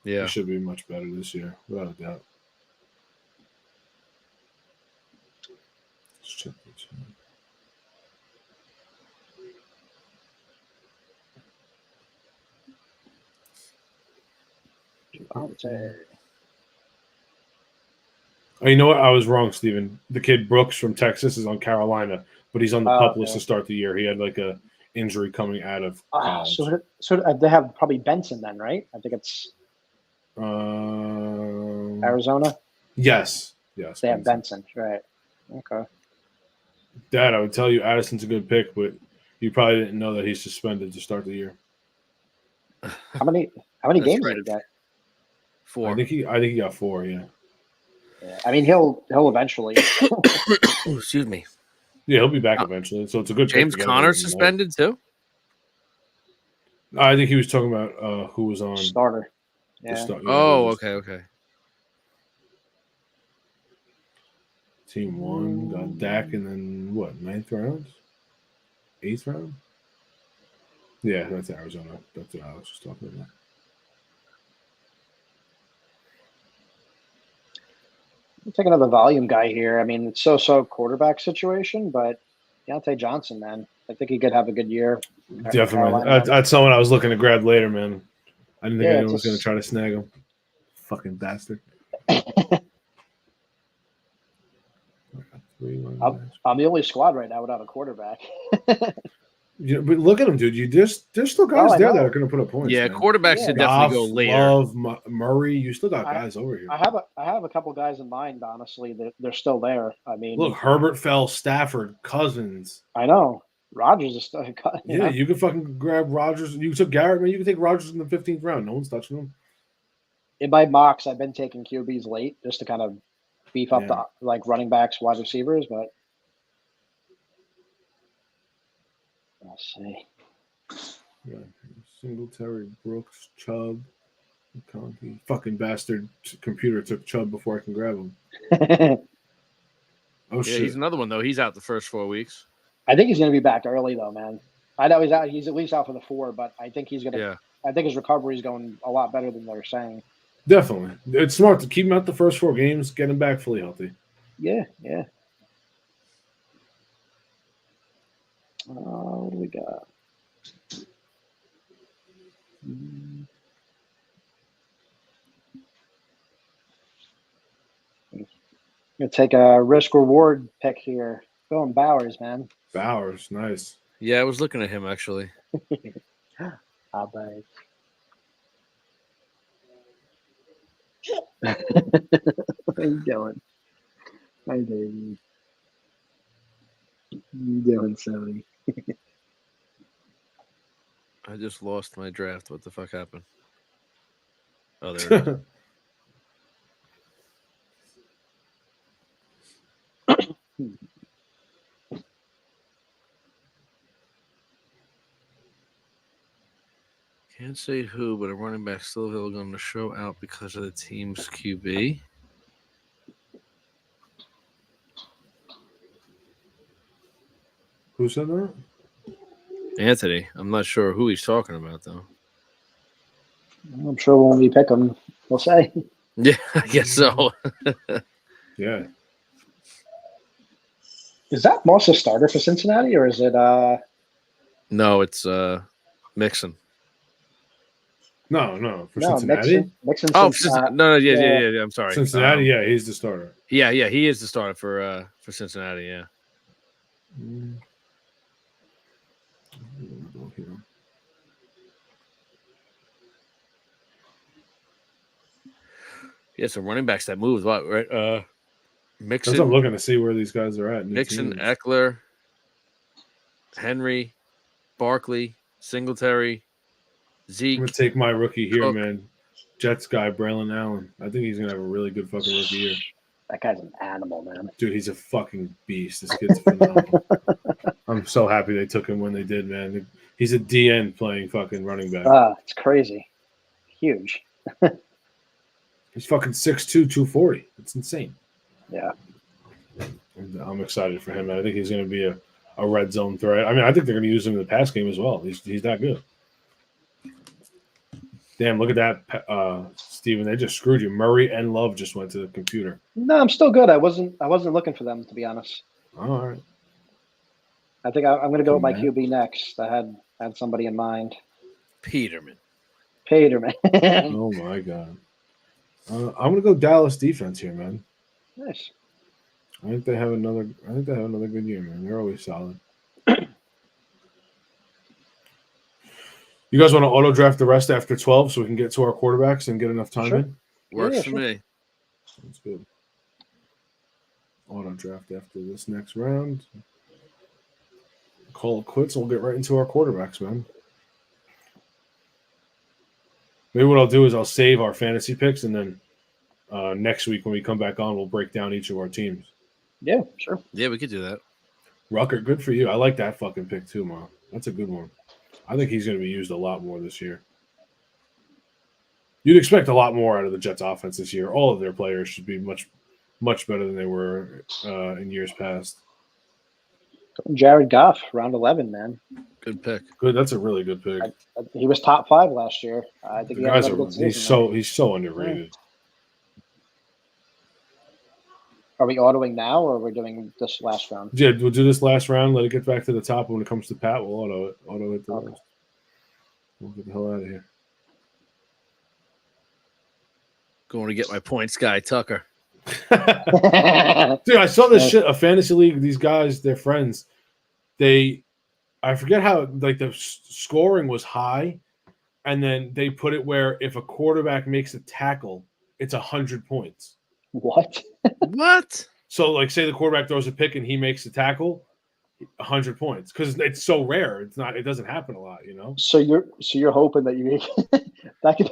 Yeah. He should be much better this year, without a doubt. Let's check this out. Oh, you know what? I was wrong, Steven. The kid Brooks from Texas is on Carolina, but he's on the pup list to start the year. He had like a injury coming out of college. So they have probably Benson then, right? I think it's Arizona. Yes. They have Benson, right? Okay. Dad, I would tell you Addison's a good pick, but you probably didn't know that he's suspended to start the year. How many games did he get? 4. I think he got 4. Yeah. Yeah. I mean, he'll eventually. Excuse me. Yeah, he'll be back eventually. So it's a good pick James to get Conner him. suspended too? I think he was talking about who was on starter. the Yeah. start. Oh, okay. Team 1 got Dak, and then what? 9th round, 8th round. Yeah, that's Arizona. That's what Alex was talking about. I'll take another volume guy here. I mean, it's so quarterback situation, but Deontay Johnson, man, I think he could have a good year. Definitely. That's someone I was looking to grab later, man. I didn't think anyone was going to try to snag him. Fucking bastard. I'm the only squad right now without a quarterback. But look at him, dude. There's still guys there that are going to put up points. Yeah, man. quarterbacks should definitely go later. Love, Murray. You still got guys over here. I have a couple guys in mind. Honestly, they're still there. I mean, look, Herbert fell, Stafford, Cousins. I know. Rodgers is still. Yeah, you can fucking grab Rodgers. You took Garrett, man. You can take Rodgers in the 15th round. No one's touching him. In my mocks, I've been taking QBs late just to kind of beef up the running backs, wide receivers, but let's see. Yeah. Singletary, Brooks, Chubb, McConkey. Fucking bastard computer took Chubb before I can grab him. Oh shit! He's another one though. He's out the first 4 weeks. I think he's going to be back early though, man. I know he's out. He's at least out for the 4, but I think he's going to. Yeah. I think his recovery is going a lot better than they're saying. Definitely, it's smart to keep him out the first 4 games, get him back fully healthy. Yeah. What do we got? I'm gonna take a risk-reward pick here. Going Bowers, man. Bowers, nice. Yeah, I was looking at him actually. How bad? How you doing? Hi, baby. How you doing, Sally? I just lost my draft. What the fuck happened? Oh, there it is. Can't say who, but a running back still going to show out because of the team's QB. Who said that? Anthony. I'm not sure who he's talking about, though. I'm sure when we pick him, we'll say. Yeah, I guess so. Yeah. Is that Moss a starter for Cincinnati, or is it? No, it's Mixon. No, for No, Cincinnati. Mixon. Oh, Yeah. yeah. I'm sorry. Cincinnati, yeah, he's the starter. Yeah, he is the starter for Cincinnati. Yeah. Mm. Yeah, some running backs that moved. What, right? That's Mixon, what I'm looking to see where these guys are at. New Mixon, teams. Eckler, Henry, Barkley, Singletary, I'm Zeke. gonna take my rookie here, Cook. man. Jets guy, Braylon Allen. I think he's gonna have a really good fucking rookie year. That guy's an animal, man. Dude, he's a fucking beast. This kid's phenomenal. I'm so happy they took him when they did, man. He's a DN playing fucking running back. It's crazy. Huge. He's fucking 6'2", 240. It's insane. Yeah. And I'm excited for him, man. I think he's going to be a red zone threat. I mean, I think they're going to use him in the pass game as well. He's that good. Damn, look at that, Steven. They just screwed you. Murray and Love just went to the computer. No, I'm still good. I wasn't looking for them, to be honest. All right. I think I'm going to go with my Man. QB next. I had somebody in mind. Peterman. Peterman. Oh my god. I'm going to go Dallas defense here, man. Nice. I think they have another good year, man. They're always solid. You guys want to auto draft the rest after 12 so we can get to our quarterbacks and get enough time Sure. in? Works Yeah, for sure. me. That's good. Auto draft after this next round. Call it quits. We'll get right into our quarterbacks, man. Maybe what I'll do is I'll save our fantasy picks, and then next week when we come back on, we'll break down each of our teams. Yeah, sure. Yeah, we could do that. Rucker, good for you. I like that fucking pick too, Mom. That's a good one. I think he's going to be used a lot more this year. You'd expect a lot more out of the Jets offense this year. All of their players should be much, much better than they were in years past. Jared Goff, round 11, man. Good pick. Good. That's a really good pick. He was top 5 last year. I think The he had guys another are good season. he's so underrated. Are we autoing now, or are we doing this last round? Yeah, we'll do this last round. Let it get back to the top. When it comes to Pat, we'll auto it. Auto it the Okay. rest. We'll get the hell out of here. Going to get my points guy, Tucker. Dude, I saw this shit. A fantasy league. These guys, they're friends. I forget how like the scoring was high, and then they put it where if a quarterback makes a tackle, it's 100 points. What? What? So, like, say the quarterback throws a pick and he makes a tackle, 100 points because it's so rare. It doesn't happen a lot, you know. So you're hoping that you that could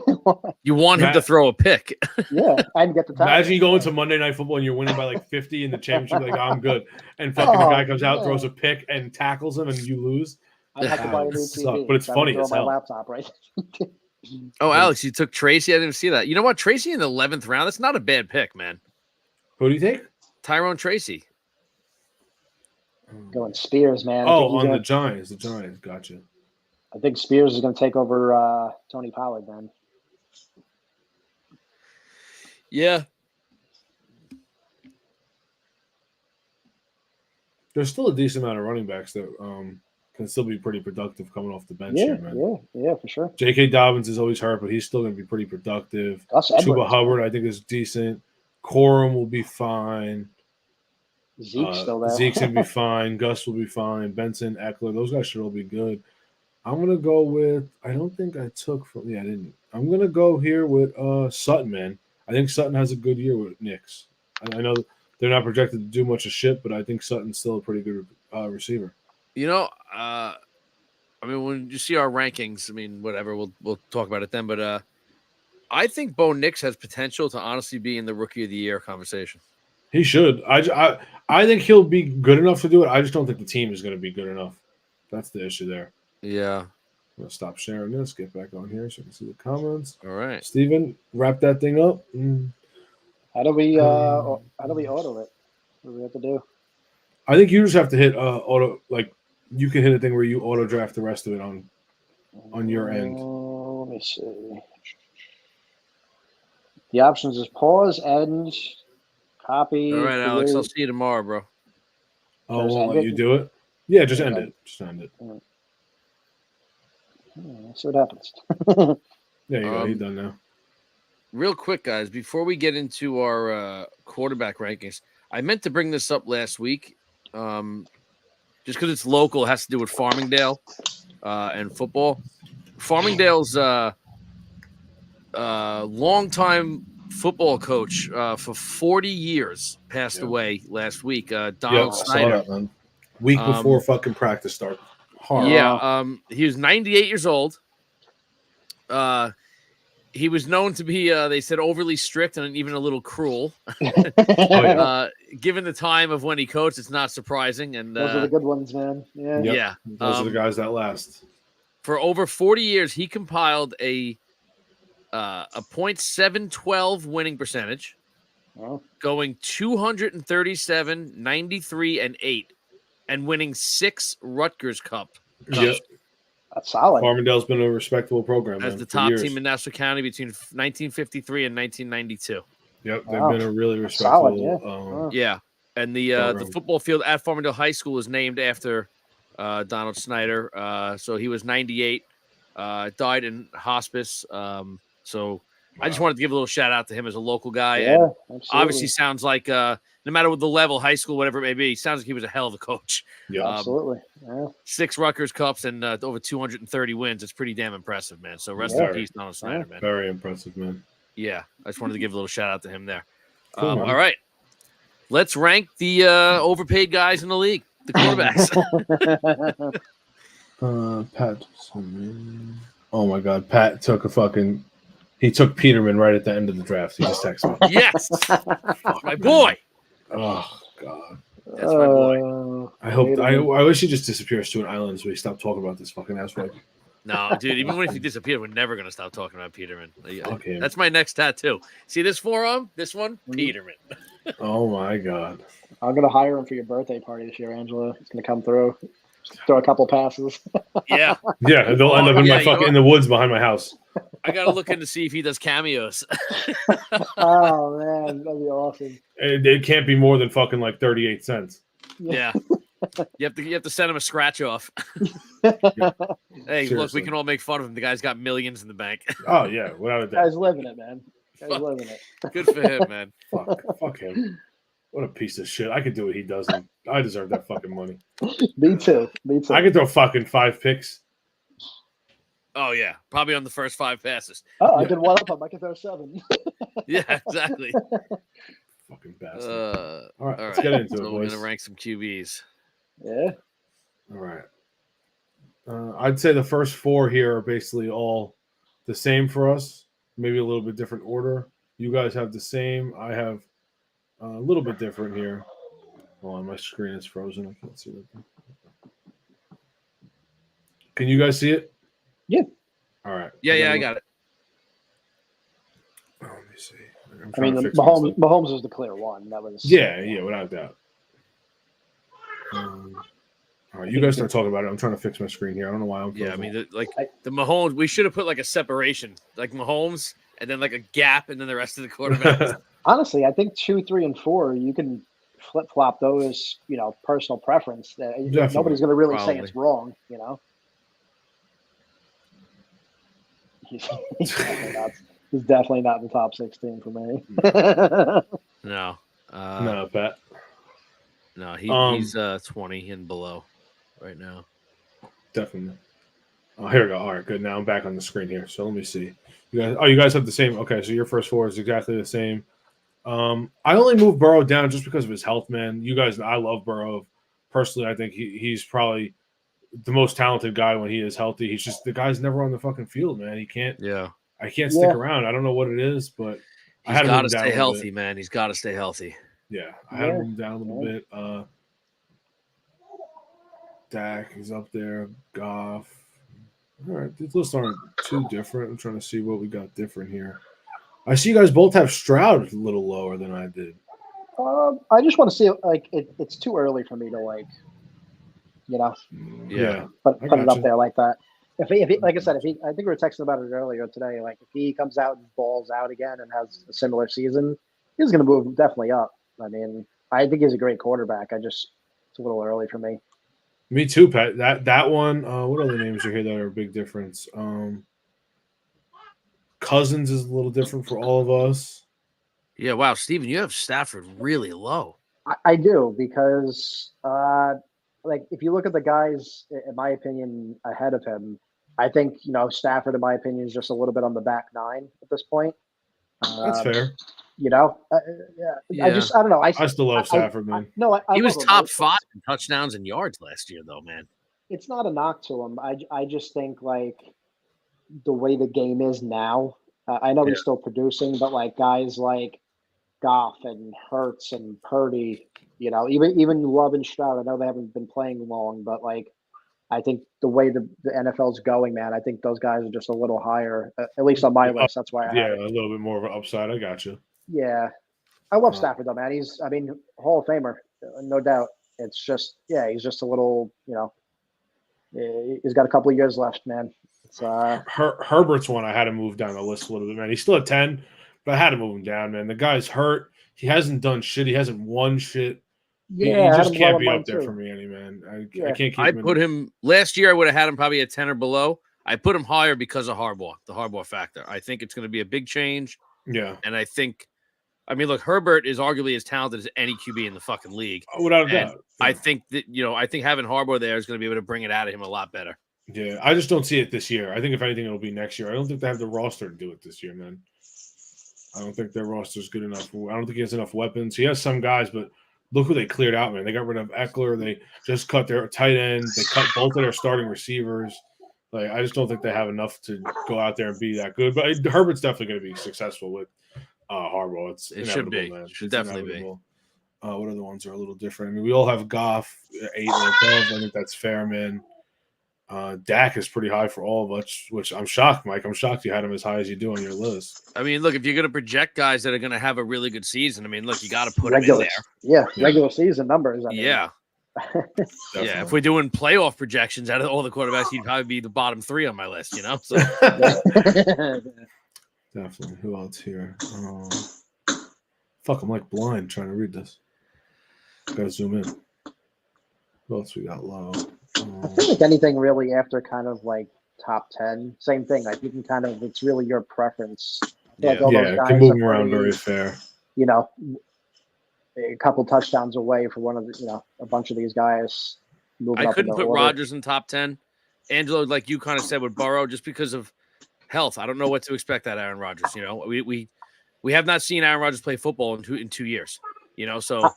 You want him Matt- to throw a pick. yeah, and get the tackle. Imagine you go into Monday Night Football and you're winning by like 50 in the championship. Like, I'm good, and fucking the guy comes out, man. throws a pick, and tackles him, and you lose. I have to buy a new Suck, TV. but it's so I'm gonna funny throw as my hell. laptop right. Oh, Alex, you took Tracy. I didn't even see that. You know what? Tracy in the 11th round. That's not a bad pick, man. Who do you take? Tyrone Tracy. Going Spears, man. Oh, on the Giants. The Giants. Gotcha. I think Spears is going to take over Tony Pollard then. Yeah. There's still a decent amount of running backs that can still be pretty productive coming off the bench Yeah, here, man. yeah, for sure. J.K. Dobbins is always hurt, but he's still going to be pretty productive. Gus Chuba Edwards, Hubbard, I think, is decent. Corum will be fine. Zeke's still there. Zeke's going to be fine. Gus will be fine. Benson, Eckler, those guys should all be good. I'm going to go with – I don't think I took from – yeah, I didn't. I'm going to go here with Sutton, man. I think Sutton has a good year with Knicks. I know they're not projected to do much of shit, but I think Sutton's still a pretty good receiver. You know, I mean, when you see our rankings, I mean, whatever, we'll talk about it then. But I think Bo Nix has potential to honestly be in the Rookie of the Year conversation. He should. I think he'll be good enough to do it. I just don't think the team is going to be good enough. That's the issue there. Yeah. I'm going to stop sharing this, get back on here so you can see the comments. All right. Steven, wrap that thing up. How do we auto it? What do we have to do? I think you just have to hit auto, like you can hit a thing where you auto draft the rest of it on your end. Let me see. The options is pause, end, copy. All right, Alex. I'll delete. see you tomorrow, bro. Oh, Just won't end let it? you do it? Yeah, just Yeah, end end. it. Just end it. Let's see what happens. There you go. He's done now. Real quick, guys, before we get into our quarterback rankings, I meant to bring this up last week. Just because it's local, it has to do with Farmingdale and football. Farmingdale's longtime football coach for 40 years passed away last week. Donald Snyder. That, week before fucking practice started. Hard. Yeah, he was 98 years old. He was known to be, they said, overly strict and even a little cruel. Given the time of when he coached, it's not surprising. And those are the good ones, man. Yeah. Yep. Yeah. Those are the guys that last. For over 40 years, he compiled a .712 winning percentage, going 237, 93, and 8, and winning 6 Rutgers Cups. Yep. That's solid. Farmingdale's been a respectable program. As the top team in Nassau County between 1953 and 1992. Yep, they've been a really respectable. Solid, yeah. And the football field at Farmingdale High School is named after Donald Snyder. So he was 98, died in hospice. So I just wanted to give a little shout out to him as a local guy. Yeah, and absolutely. obviously sounds like no matter what the level, high school, whatever it may be, sounds like he was a hell of a coach. Yeah, absolutely. Yeah. 6 Rutgers Cups and over 230 wins. It's pretty damn impressive, man. So rest in peace, Donald Snyder, man. Very impressive, man. Yeah, I just wanted to give a little shout out to him there. Cool, all right, let's rank the overpaid guys in the league, the quarterbacks. Pat. Oh my God, Pat took he took Peterman right at the end of the draft. He just texted me. Yes, my boy. Oh God, that's my boy. I wish he just disappears to an island so we stop talking about this fucking asshole. No, dude. Even when he disappeared, we're never gonna stop talking about Peterman. Okay. That's my next tattoo. See this forearm? This one, Peterman. Oh my God. I'm gonna hire him for your birthday party this year, Angela. He's gonna come through, throw a couple passes. Yeah. Yeah, they'll end up in in the woods behind my house. I gotta look in to see if he does cameos. Oh man, that'd be awesome. It can't be more than fucking like 38 cents. Yeah. You have to send him a scratch off. Yeah. Hey, Seriously. look, we can all make fun of him. The guy's got millions in the bank. Oh yeah, without a doubt. Guy's living it, man. Guy's living it. Good for him, man. Fuck him. What a piece of shit. I could do what he does. And I deserve that fucking money. Me too. I could throw fucking 5 picks. Oh yeah, probably on the first 5 passes. Oh, I could one up him. I could throw 7. Yeah, exactly. Fucking bastard. All right, let's right. get into So it, we're boys. gonna rank some QBs. Yeah. All right. I'd say the first 4 here are basically all the same for us. Maybe a little bit different order. You guys have the same. I have a little bit different here. Hold on, my screen is frozen. I can't see it. Can you guys see it? Yeah. All right. Yeah, I got it. Oh, let me see. I mean, Mahomes was the clear one. That was. Yeah, without doubt. All right, you guys start talking about it. I'm trying to fix my screen here. I don't know why I'm. Yeah, I mean, the Mahomes. We should have put like a separation, like Mahomes, and then like a gap, and then the rest of the quarterbacks. Honestly, I think 2, 3, and 4, you can flip flop those. Personal preference. Nobody's going to really say it's wrong. He's definitely not in the top 16 for me. No. No, Pat. No, he's 20 and below right now. Definitely. Oh, here we go. All right, good. Now I'm back on the screen here. So let me see. You guys have the same. Okay, so your first 4 is exactly the same. I only moved Burrow down just because of his health, man. You guys, I love Burrow. Personally, I think he's probably the most talented guy when he is healthy. He's just the guy's never on the fucking field, man. He can't. Yeah. I can't stick around. I don't know what it is, but he's got to stay healthy, man. He's got to stay healthy. Yeah, I had him down a little bit. Dak is up there. Goff. All right, these lists aren't too different. I'm trying to see what we got different here. I see you guys both have Stroud a little lower than I did. I just want to see it's too early for me to Yeah. put it up there like that. If he, like I said, I think we were texting about it earlier today. Like if he comes out and balls out again and has a similar season, he's going to move definitely up. I mean, I think he's a great quarterback. It's a little early for me. Me too, Pat. That one. What other names are here that are a big difference? Cousins is a little different for all of us. Yeah, wow, Steven, you have Stafford really low. I do because, like, if you look at the guys, in my opinion, ahead of him, I think Stafford, in my opinion, is just a little bit on the back nine at this point. That's fair. Yeah, Yeah. I don't know. I still love Stafford, man. No, I He was love him. top 5 in touchdowns and yards last year, though, man. It's not a knock to him. I just think like the way the game is now. I know he's still producing, but like guys like Goff and Hurts and Purdy, even Love and Stroud. I know they haven't been playing long, but like I think the way the NFL's going, man, I think those guys are just a little higher, at least on my list. That's why I have it. A little bit more of an upside. I got you. Yeah, I love Stafford though, man. He's Hall of Famer, no doubt. It's just, he's just a little, he's got a couple of years left, man. It's Herbert's one I had to move down the list a little bit, man. He's still at 10, but I had to move him down, man. The guy's hurt. He hasn't done shit. He hasn't won shit. Yeah, he just can't be up there for me, any man. I can't keep him. I put him last year. I would have had him probably a 10 or below. I put him higher because of Harbaugh, the Harbaugh factor. I think it's going to be a big change. Yeah, and I think, look, Herbert is arguably as talented as any QB in the fucking league, without a doubt. Yeah. I think that I think having Harbaugh there is going to be able to bring it out of him a lot better. Yeah, I just don't see it this year. I think if anything, it'll be next year. I don't think they have the roster to do it this year, man. I don't think their roster is good enough. I don't think he has enough weapons. He has some guys, but look who they cleared out, man. They got rid of Eckler. They just cut their tight end. They cut both of their starting receivers. Like, I just don't think they have enough to go out there and be that good. But Herbert's definitely going to be successful with Harbaugh. It should be. Man. Should definitely be. What other ones are a little different? I mean, we all have Goff 8 and above. I think that's fair, man. Dak is pretty high for all of us, which I'm shocked, Mike. I'm shocked you had him as high as you do on your list. I mean, look, if you're going to project guys that are going to have a really good season, look, you got to put them in there. Yeah, regular season numbers. Yeah. Yeah, if we're doing playoff projections out of all the quarterbacks, he'd probably be the bottom 3 on my list, So. Definitely. Who else here? Fuck, I'm like blind trying to read this. Gotta zoom in. Who else we got low? I feel like anything really after kind of like top 10, same thing. Like you can kind of, it's really your preference. Like all those guys can move them around very fair. A couple touchdowns away for one of the, a bunch of these guys. I couldn't put Rodgers in top 10. Angelo, like you kind of said with Burrow, just because of health. I don't know what to expect out of Aaron Rodgers. We have not seen Aaron Rodgers play football in 2 years. So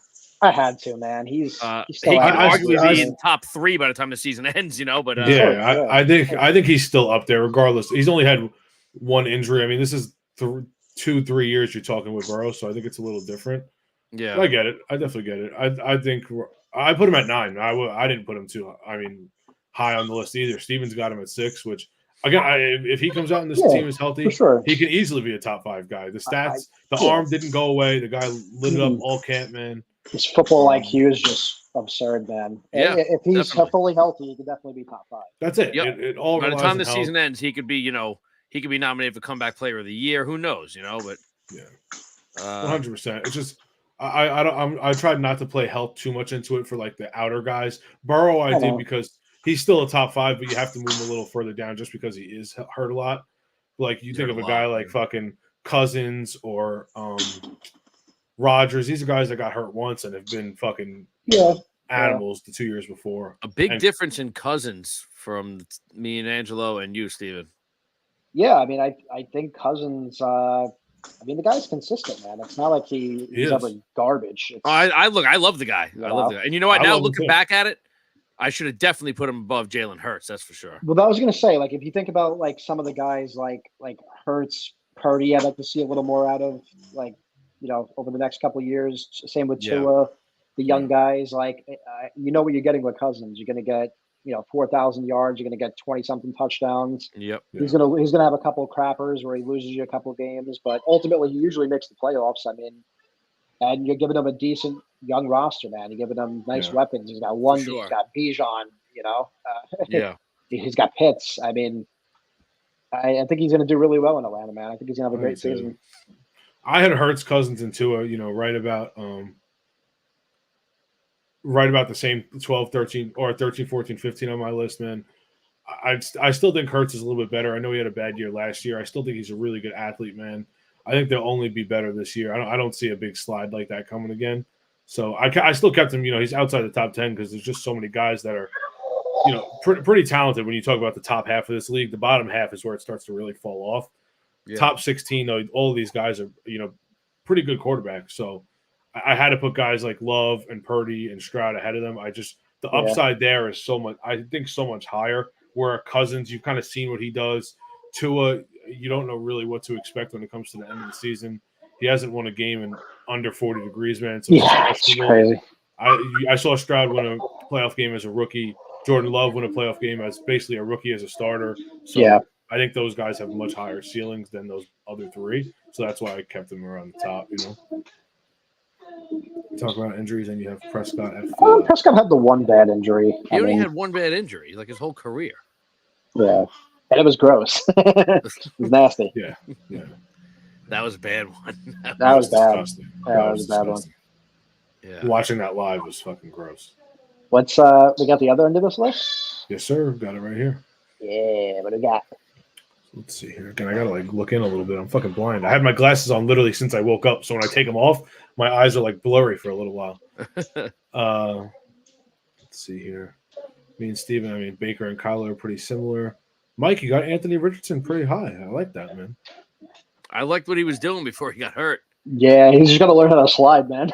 I had to, man. He's he could arguably be in top 3 by the time the season ends. But I think he's still up there regardless. He's only had one injury. I mean, this is 2-3 years you're talking with Burrow, so I think it's a little different. Yeah, but I get it. I definitely get it. I think I put him at 9. I didn't put him too. High on the list either. Steven's got him at 6, which again, if he comes out and this team is healthy, sure, he can easily be a top 5 guy. The stats, the arm didn't go away. The guy lit it up all camp, man. His football IQ is just absurd, man. Yeah, if he's fully healthy, he could definitely be top 5. That's it. Yep. It all by the time the season ends, he could be, he could be nominated for comeback player of the year. Who knows, But 100%. It's just I tried not to play health too much into it for like the outer guys. Burrow, I did because he's still a top 5, but you have to move him a little further down just because he is hurt a lot. Like you think of a guy like fucking Cousins or Rodgers. These are guys that got hurt once and have been fucking animals the 2 years before. A big difference in Cousins from me and Angelo and you, Steven. Yeah, I think Cousins. The guy's consistent, man. It's not like he's ever garbage. I love the guy. I love the guy. And you know what? Now looking back at it, I should have definitely put him above Jalen Hurts. That's for sure. Well, I was going to say, like, if you think about like some of the guys like Hurts, Purdy, I'd like to see a little more out of over the next couple of years. Same with Tua, the young guys. Like, what you're getting with Cousins. You're going to get 4,000 yards. You're going to get 20-something touchdowns. Yep. He's gonna have a couple of crappers where he loses you a couple of games, but ultimately he usually makes the playoffs. And you're giving him a decent young roster, man. You're giving him nice weapons. He's got London. He's got Bijan. He's got Pitts. I think he's going to do really well in Atlanta, man. I think he's going to have a great season. I had Hurts, Cousins, and Tua, right about the same 12, 13, or 13, 14, 15 on my list, man. I still think Hurts is a little bit better. I know he had a bad year last year. I still think he's a really good athlete, man. I think they'll only be better this year. I don't see a big slide like that coming again. So I still kept him. He's outside the top 10 because there's just so many guys that are, pretty talented. When you talk about the top half of this league, the bottom half is where it starts to really fall off. Yeah. Top 16, though, all of these guys are, pretty good quarterbacks. So I had to put guys like Love and Purdy and Stroud ahead of them. The upside there is so much, I think, so much higher. Where Cousins, you've kind of seen what he does. Tua, you don't know really what to expect when it comes to the end of the season. He hasn't won a game in under 40 degrees, man. So it's crazy. I saw Stroud win a playoff game as a rookie. Jordan Love win a playoff game as basically a rookie as a starter. So I think those guys have much higher ceilings than those other three. So that's why I kept them around the top, Talk about injuries, and you have Prescott. Prescott had the one bad injury. He only had one bad injury, like his whole career. Yeah, and it was gross. It was nasty. Yeah. That was a bad one. That was bad. Disgusting. That was a bad one. Yeah. Watching that live was fucking gross. What's we got the other end of this list? Yes, sir. Got it right here. Yeah, what do we got? Let's see here. Again, I gotta look in a little bit. I'm fucking blind. I had my glasses on literally since I woke up. So when I take them off, my eyes are blurry for a little while. Let's see here. Me and Steven, Baker and Kyler are pretty similar. Mike, you got Anthony Richardson pretty high. I like that, man. I liked what he was doing before he got hurt. Yeah, he's just got to learn how to slide, man.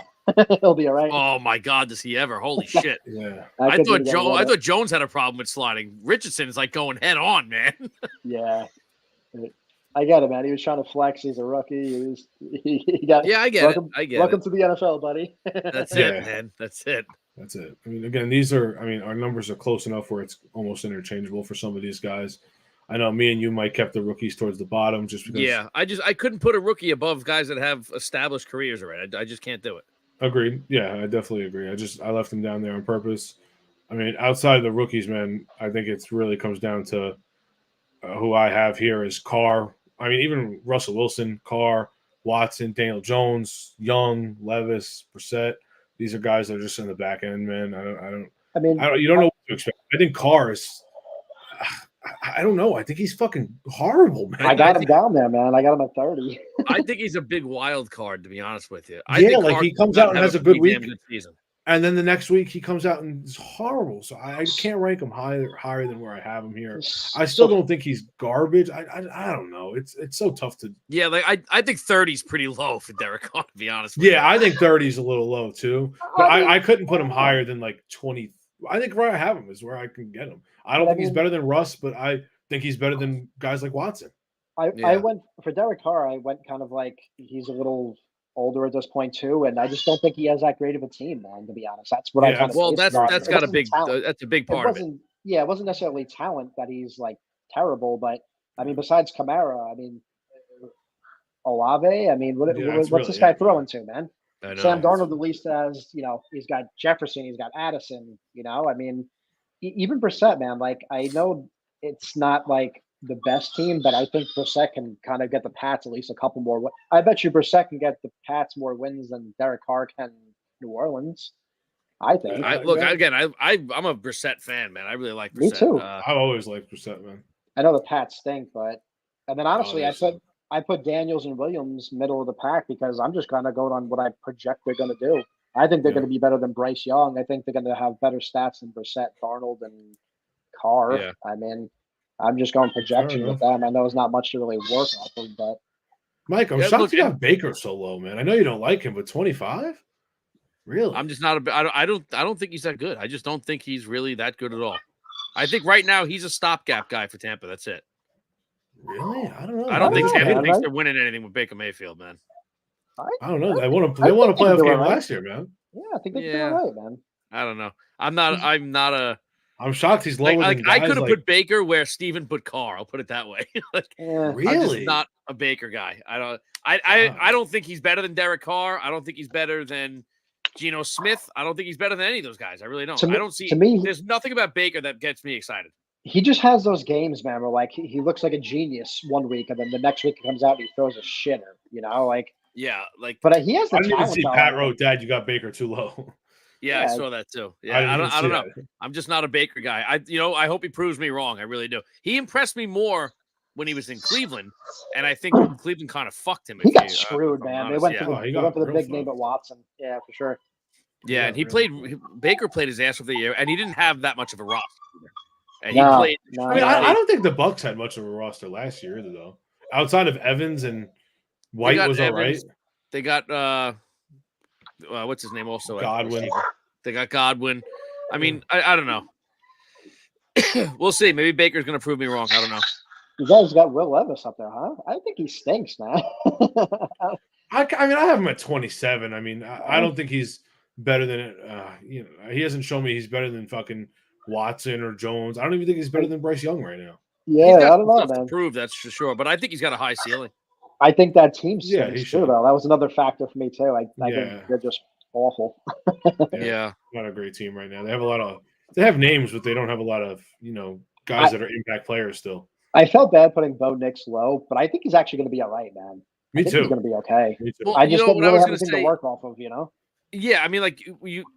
He'll be all right. Oh my God, does he ever? Holy shit! Yeah, I thought Jones had a problem with sliding. Richardson is going head on, man. Yeah, I get it, man. He was trying to flex. He's a rookie. He got. Yeah, I get it. Welcome to the NFL, buddy. That's it, man. That's it. That's it. Again, these are. Our numbers are close enough where it's almost interchangeable for some of these guys. I know me and you might kept the rookies towards the bottom just because. Yeah, I couldn't put a rookie above guys that have established careers already. I just can't do it. Agreed. Yeah, I definitely agree. I left them down there on purpose. Outside of the rookies, man, I think it really comes down to who I have here is Carr. Even Russell Wilson, Carr, Watson, Daniel Jones, Young, Levis, Brissett. These are guys that are just in the back end, man. You don't know what to expect. I think Carr is. I don't know. I think he's fucking horrible, man. I got him down there, man. I got him at 30. I think he's a big wild card, to be honest with you. He comes out and has a good week, and then the next week he comes out and is horrible. So I can't rank him higher than where I have him here. I still don't think he's garbage. I don't know. It's so tough to. Yeah, I think 30 is pretty low for Derek Carr, to be honest with you. I think 30 is a little low too. But I couldn't put him higher than 20. I think where I have him is where I can get him. I don't think he's better than Russ, but I think he's better than guys like Watson. I went for Derek Carr. I went kind of he's a little older at this point too, and I just don't think he has that great of a team, man. To be honest, that's what I kind of. Well, that's got a big. That's a big part of it. Yeah, it wasn't necessarily talent that he's terrible, but besides Kamara, Olave. What's this guy throwing to, man? Sam Darnold at least has, he's got Jefferson, he's got Addison, even Brissett, man. I know it's not the best team, but I think Brissett can kind of get the Pats at least a couple more. I bet you Brissett can get the Pats more wins than Derek Carr can New Orleans. I think. I'm a Brissett fan, man. I really like Brissett. Me too. I've always liked Brissett, man. I know the Pats stink, and then honestly, I put Daniels and Williams middle of the pack because I'm just kind of going on what I project they're going to do. I think they're going to be better than Bryce Young. I think they're going to have better stats than Brissett, Darnold, and Carr. Yeah. I'm just going projection with them. I know it's not much to really work off of, but Mike, I'm shocked you got Baker so low, man. I know you don't like him, but 25? Really? I'm just not I don't think he's that good. I just don't think he's really that good at all. I think right now he's a stopgap guy for Tampa. That's it. Really? I don't know. I don't think Tampa thinks they're winning anything with Baker Mayfield, man. I don't know. They won a playoff game last year, man. Yeah, I think they're doing right, man. I don't know. I'm shocked he's lower than guys I could have put Baker where Steven put Carr. I'll put it that way. Really? I'm just not a Baker guy. I don't think he's better than Derek Carr. I don't think he's better than Geno Smith. I don't think he's better than any of those guys. I really don't. There's nothing about Baker that gets me excited. He just has those games, man, where he looks like a genius one week, and then the next week he comes out and he throws a shitter, Yeah, But he has the I didn't even talent. see Pat wrote, "Dad, you got Baker too low." Yeah, I Yeah. saw that too. I Yeah, didn't even I see don't know. that. I'm just not a Baker guy. I hope he proves me wrong. I really do. He impressed me more when he was in Cleveland, and I think Cleveland kind of fucked him. He if got you, screwed, if I'm man. They honest. went Yeah. for the Oh, he they got went for the real big name fucked. at Watson. Yeah, for sure. Yeah, and he really played. Baker played his ass off the year, and he didn't have that much of a roster either. And No, he played. no, I mean, yeah. I don't think the Bucks had much of a roster last year, either, though. Outside of Evans and White got was all right. Evans. They got what's his name also at Godwin. receiver. They got Godwin. I mean, I don't know. We'll see. Maybe Baker's going to prove me wrong. I don't know. You guys got Will Levis up there, huh? I think he stinks, man. I mean, I have him at 27. I mean, I don't think he's better than he hasn't shown me he's better than fucking Watson or Jones. I don't even think he's better than Bryce Young right now. Yeah, He's I got don't some know, stuff to man. prove, that's for sure. But I think he's got a high ceiling. I think that team Yeah, stinks he too, should. though. That was another factor for me too. I Yeah. think they're just awful. Yeah. Not a great team right now. They have names, but they don't have a lot of guys that are impact players still. I felt bad putting Bo Nix low, but I think he's actually going to be all right, man. Me I think too. He's going to be okay. Me too. Well, I you just know didn't what I really was have gonna anything say? to work off of, Yeah, I mean, like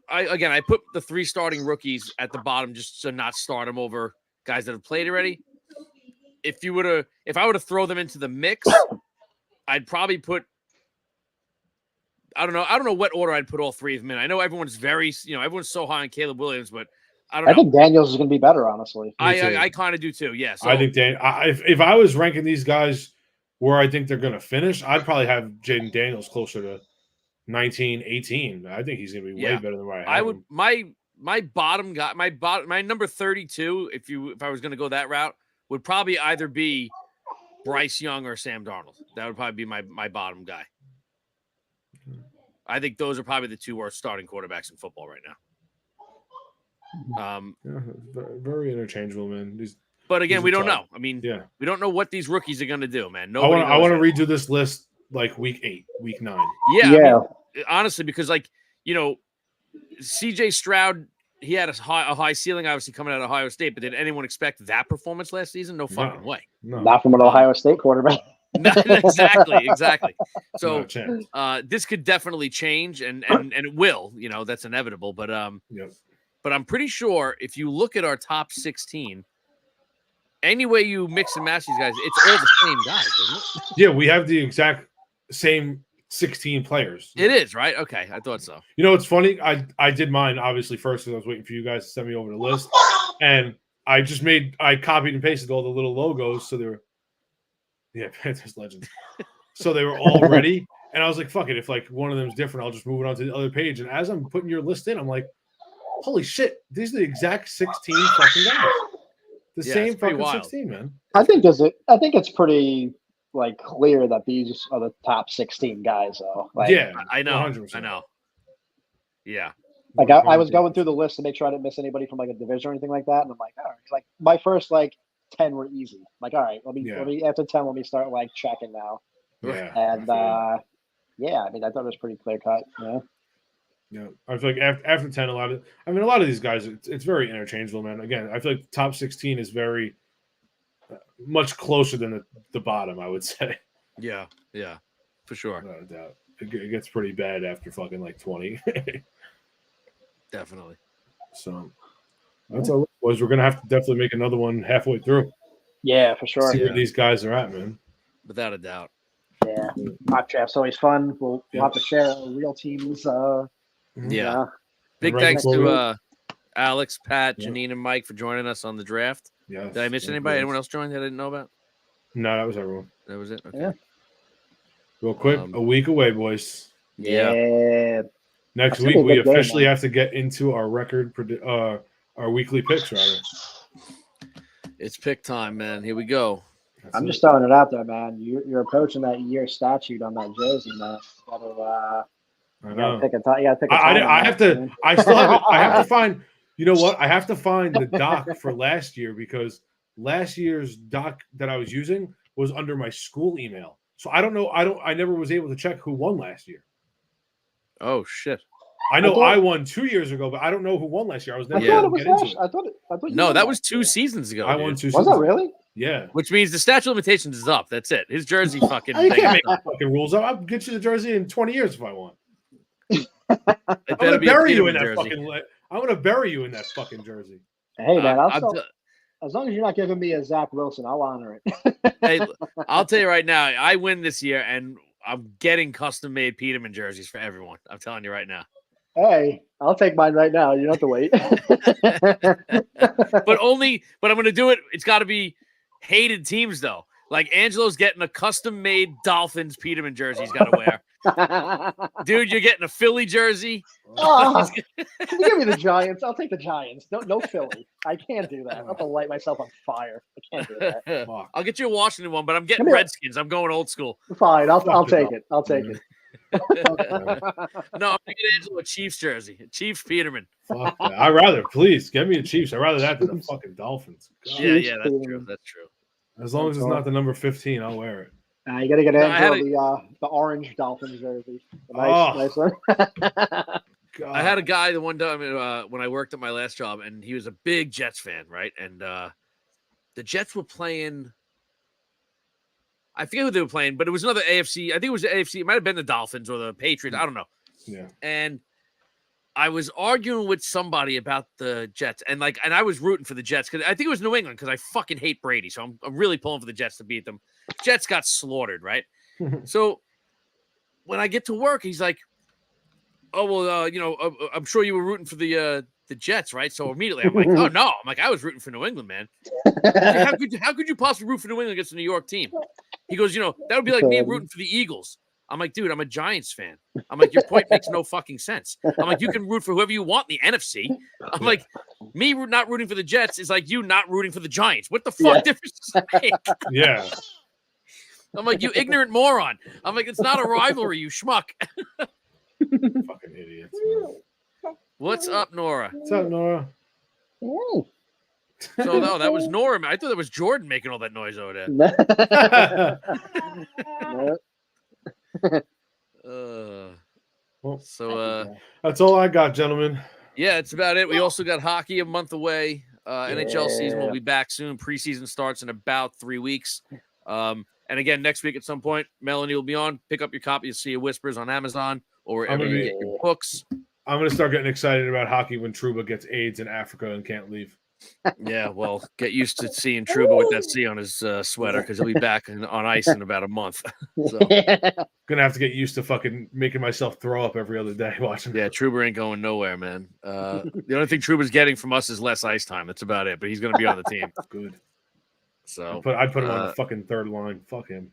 I put the 3 starting rookies at the bottom just to not start them over guys that have played already. If I were to throw them into the mix, I'd probably put. I don't know what order I'd put all 3 of them in. I know everyone's everyone's so high on Caleb Williams, but I don't know. I think Daniels is going to be better, honestly. Me too. I kind of do too. Yeah, so I think if I was ranking these guys where I think they're going to finish, I'd probably have Jaden Daniels closer to 19, 18. I think he's going to be way Yeah. better than where I have would him. my bottom guy, my number 32. If I was going to go that route, would probably either be Bryce Young or Sam Darnold. That would probably be my bottom guy. I think those are probably the 2 worst starting quarterbacks in football right now. Yeah, very interchangeable, man. But again, These we are don't tough. know. I mean, Yeah. we don't know what these rookies are going to do, man. I Nobody want to knows redo this list like week 8, week 9. yet. Yeah. I mean, honestly, because CJ Stroud, he had a high ceiling, obviously coming out of Ohio State. But did anyone expect that performance last season? No fucking way. No, Not from an Ohio State quarterback. Exactly. not So a chance. this could definitely change, and it will. That's inevitable. But Yep. But I'm pretty sure if you look at our top 16, any way you mix and match these guys, it's all the same guys, isn't it? Yeah, we have the exact same 16 players. It is, right? Okay, I thought so. It's funny. I did mine obviously first because I was waiting for you guys to send me over the list, and I copied and pasted all the little logos so they were, Panthers legends. So they were all ready, and I was like, "Fuck it! If like one of them is different, I'll just move it on to the other page." And as I'm putting your list in, I'm like, "Holy shit! These are the exact 16 fucking guys. The Yeah, same it's pretty fucking wild. 16, man." I think it's pretty clear that these are the top 16 guys, though. I know. 100%. I know. Yeah. I was going through the list to make sure I didn't miss anybody from a division or anything like that, and I'm like, all right, my first 10 were easy. All right, let me after 10, let me start checking now. Yeah, And I I mean, I thought it was pretty clear cut. Yeah. Yeah, I feel like after 10, a lot of these guys, it's very interchangeable, man. Again, I feel like top 16 is very much closer than the bottom, I would say. Yeah. Yeah. For sure. Without a doubt. It gets pretty bad after fucking 20. Definitely. So that's all it was. We're going to have to definitely make another one halfway through. Yeah, for sure. See where these guys are at, man. Without a doubt. Yeah, mock draft's always fun. We'll have to share our real teams. Yeah. Big Right thanks before to Alex, Pat, Yeah. Janine, and Mike for joining us on the draft. Yes. Did I miss anybody? Anyone else joined that I didn't know about? No, that was everyone. That was it? Okay. Yeah. Real quick, a week away, boys. Yeah. Next That's gonna week, be a we good game, officially man. have to get into our our weekly picks, rather. It's pick time, man. Here we go. That's I'm it. just throwing it out there, man. You're approaching that year statute on that jersey, man. I You know. gotta pick a time. You gotta pick a I time. on have that, to. man. I still have it. I have to find. You know what? I have to find the doc for last year because last year's doc that I was using was under my school email. So I don't know. I never was able to check who won last year. Oh, shit. I know thought- I won 2 years ago, but I don't know who won last year. I was I never thought able it to was get into last. it. I thought. You No, won that was last 2 year. seasons ago. I dude. won 2 Was seasons that ago. really? Yeah. Which means the statute of limitations is up. That's it. His jersey fucking You thing can't is make up. fucking rules up. I'll get you the jersey in 20 years if I want. It I'm better gonna be a bury you in Peterman that jersey. fucking. I'm gonna bury you in that fucking jersey. Hey man, I'm t- as long as you're not giving me a Zach Wilson, I'll honor it. hey, I'll tell you right now, I win this year, and I'm getting custom-made Peterman jerseys for everyone. I'm telling you right now. Hey, I'll take mine right now. You don't have to wait. But I'm going to do it. It's got to be hated teams, though. Like Angelo's getting a custom-made Dolphins Peterman jersey he's got to wear. Dude, you're getting a Philly jersey. Oh, can you give me the Giants? I'll take the Giants. No Philly. I can't do that. I'll have to light myself on fire. I can't do that. Fuck. I'll get you a Washington one, but I'm getting Come here. Redskins. I'm going old school. Fine. I'll Fuck take it it. I'll take it. No, I'm going to get Angelo a Chiefs jersey. Chiefs Peterman. Fuck that. I'd rather, please, get me the Chiefs. I'd rather that than the fucking Dolphins. God. Yeah, that's true. That's true. As long as it's not the number 15, I'll wear it. You got to get No, I had Angelo the orange Dolphins jersey. The Oh. nice one. God. I had a guy the one time when I worked at my last job, and he was a big Jets fan, right? And the Jets were playing. I forget who they were playing, but it was another AFC. I think it was the AFC. It might have been the Dolphins or the Patriots. I don't know. Yeah. And I was arguing with somebody about the Jets, and I was rooting for the Jets because I think it was New England because I fucking hate Brady, so I'm really pulling for the Jets to beat them. Jets got slaughtered, right? So when I get to work, he's like, "Oh well, I'm sure you were rooting for the Jets, right?" So immediately I'm like, "Oh no!" I'm like, "I was rooting for New England, man." Like, how could you possibly root for New England against the New York team? He goes, that would be like me rooting for the Eagles. I'm like, dude, I'm a Giants fan. I'm like, your point makes no fucking sense. I'm like, you can root for whoever you want in the NFC. I'm like, me not rooting for the Jets is like you not rooting for the Giants. What the fuck difference does that make? Yeah. I'm like, you ignorant moron. I'm like, it's not a rivalry, you schmuck. Fucking idiots. Man. What's up, Nora? What's up, Nora? Ooh. So no, that was Nora. I thought that was Jordan making all that noise over there. That's all I got, gentlemen. Yeah, it's about it. We also got hockey a month away. NHL season will be back soon. Preseason starts in about 3 weeks. And again, next week at some point, Melanie will be on. Pick up your copy of Sea of Whispers on Amazon or wherever you get your books. I'm going to start getting excited about hockey when Truba gets AIDS in Africa and can't leave. Yeah, well, get used to seeing Truba with that C on his sweater because he'll be back on ice in about a month. So, gonna have to get used to fucking making myself throw up every other day watching. Yeah, Truba ain't going nowhere, man. The only thing Truba's getting from us is less ice time. That's about it. But he's gonna be on the team. Good. So I'd put him on the fucking third line. Fuck him.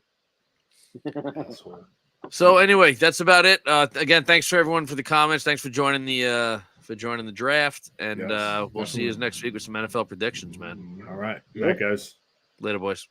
So anyway, that's about it. Again, thanks for everyone for the comments. Thanks for joining the draft, and we'll see you next week with some NFL predictions, man. All right, good night, guys. Later, boys.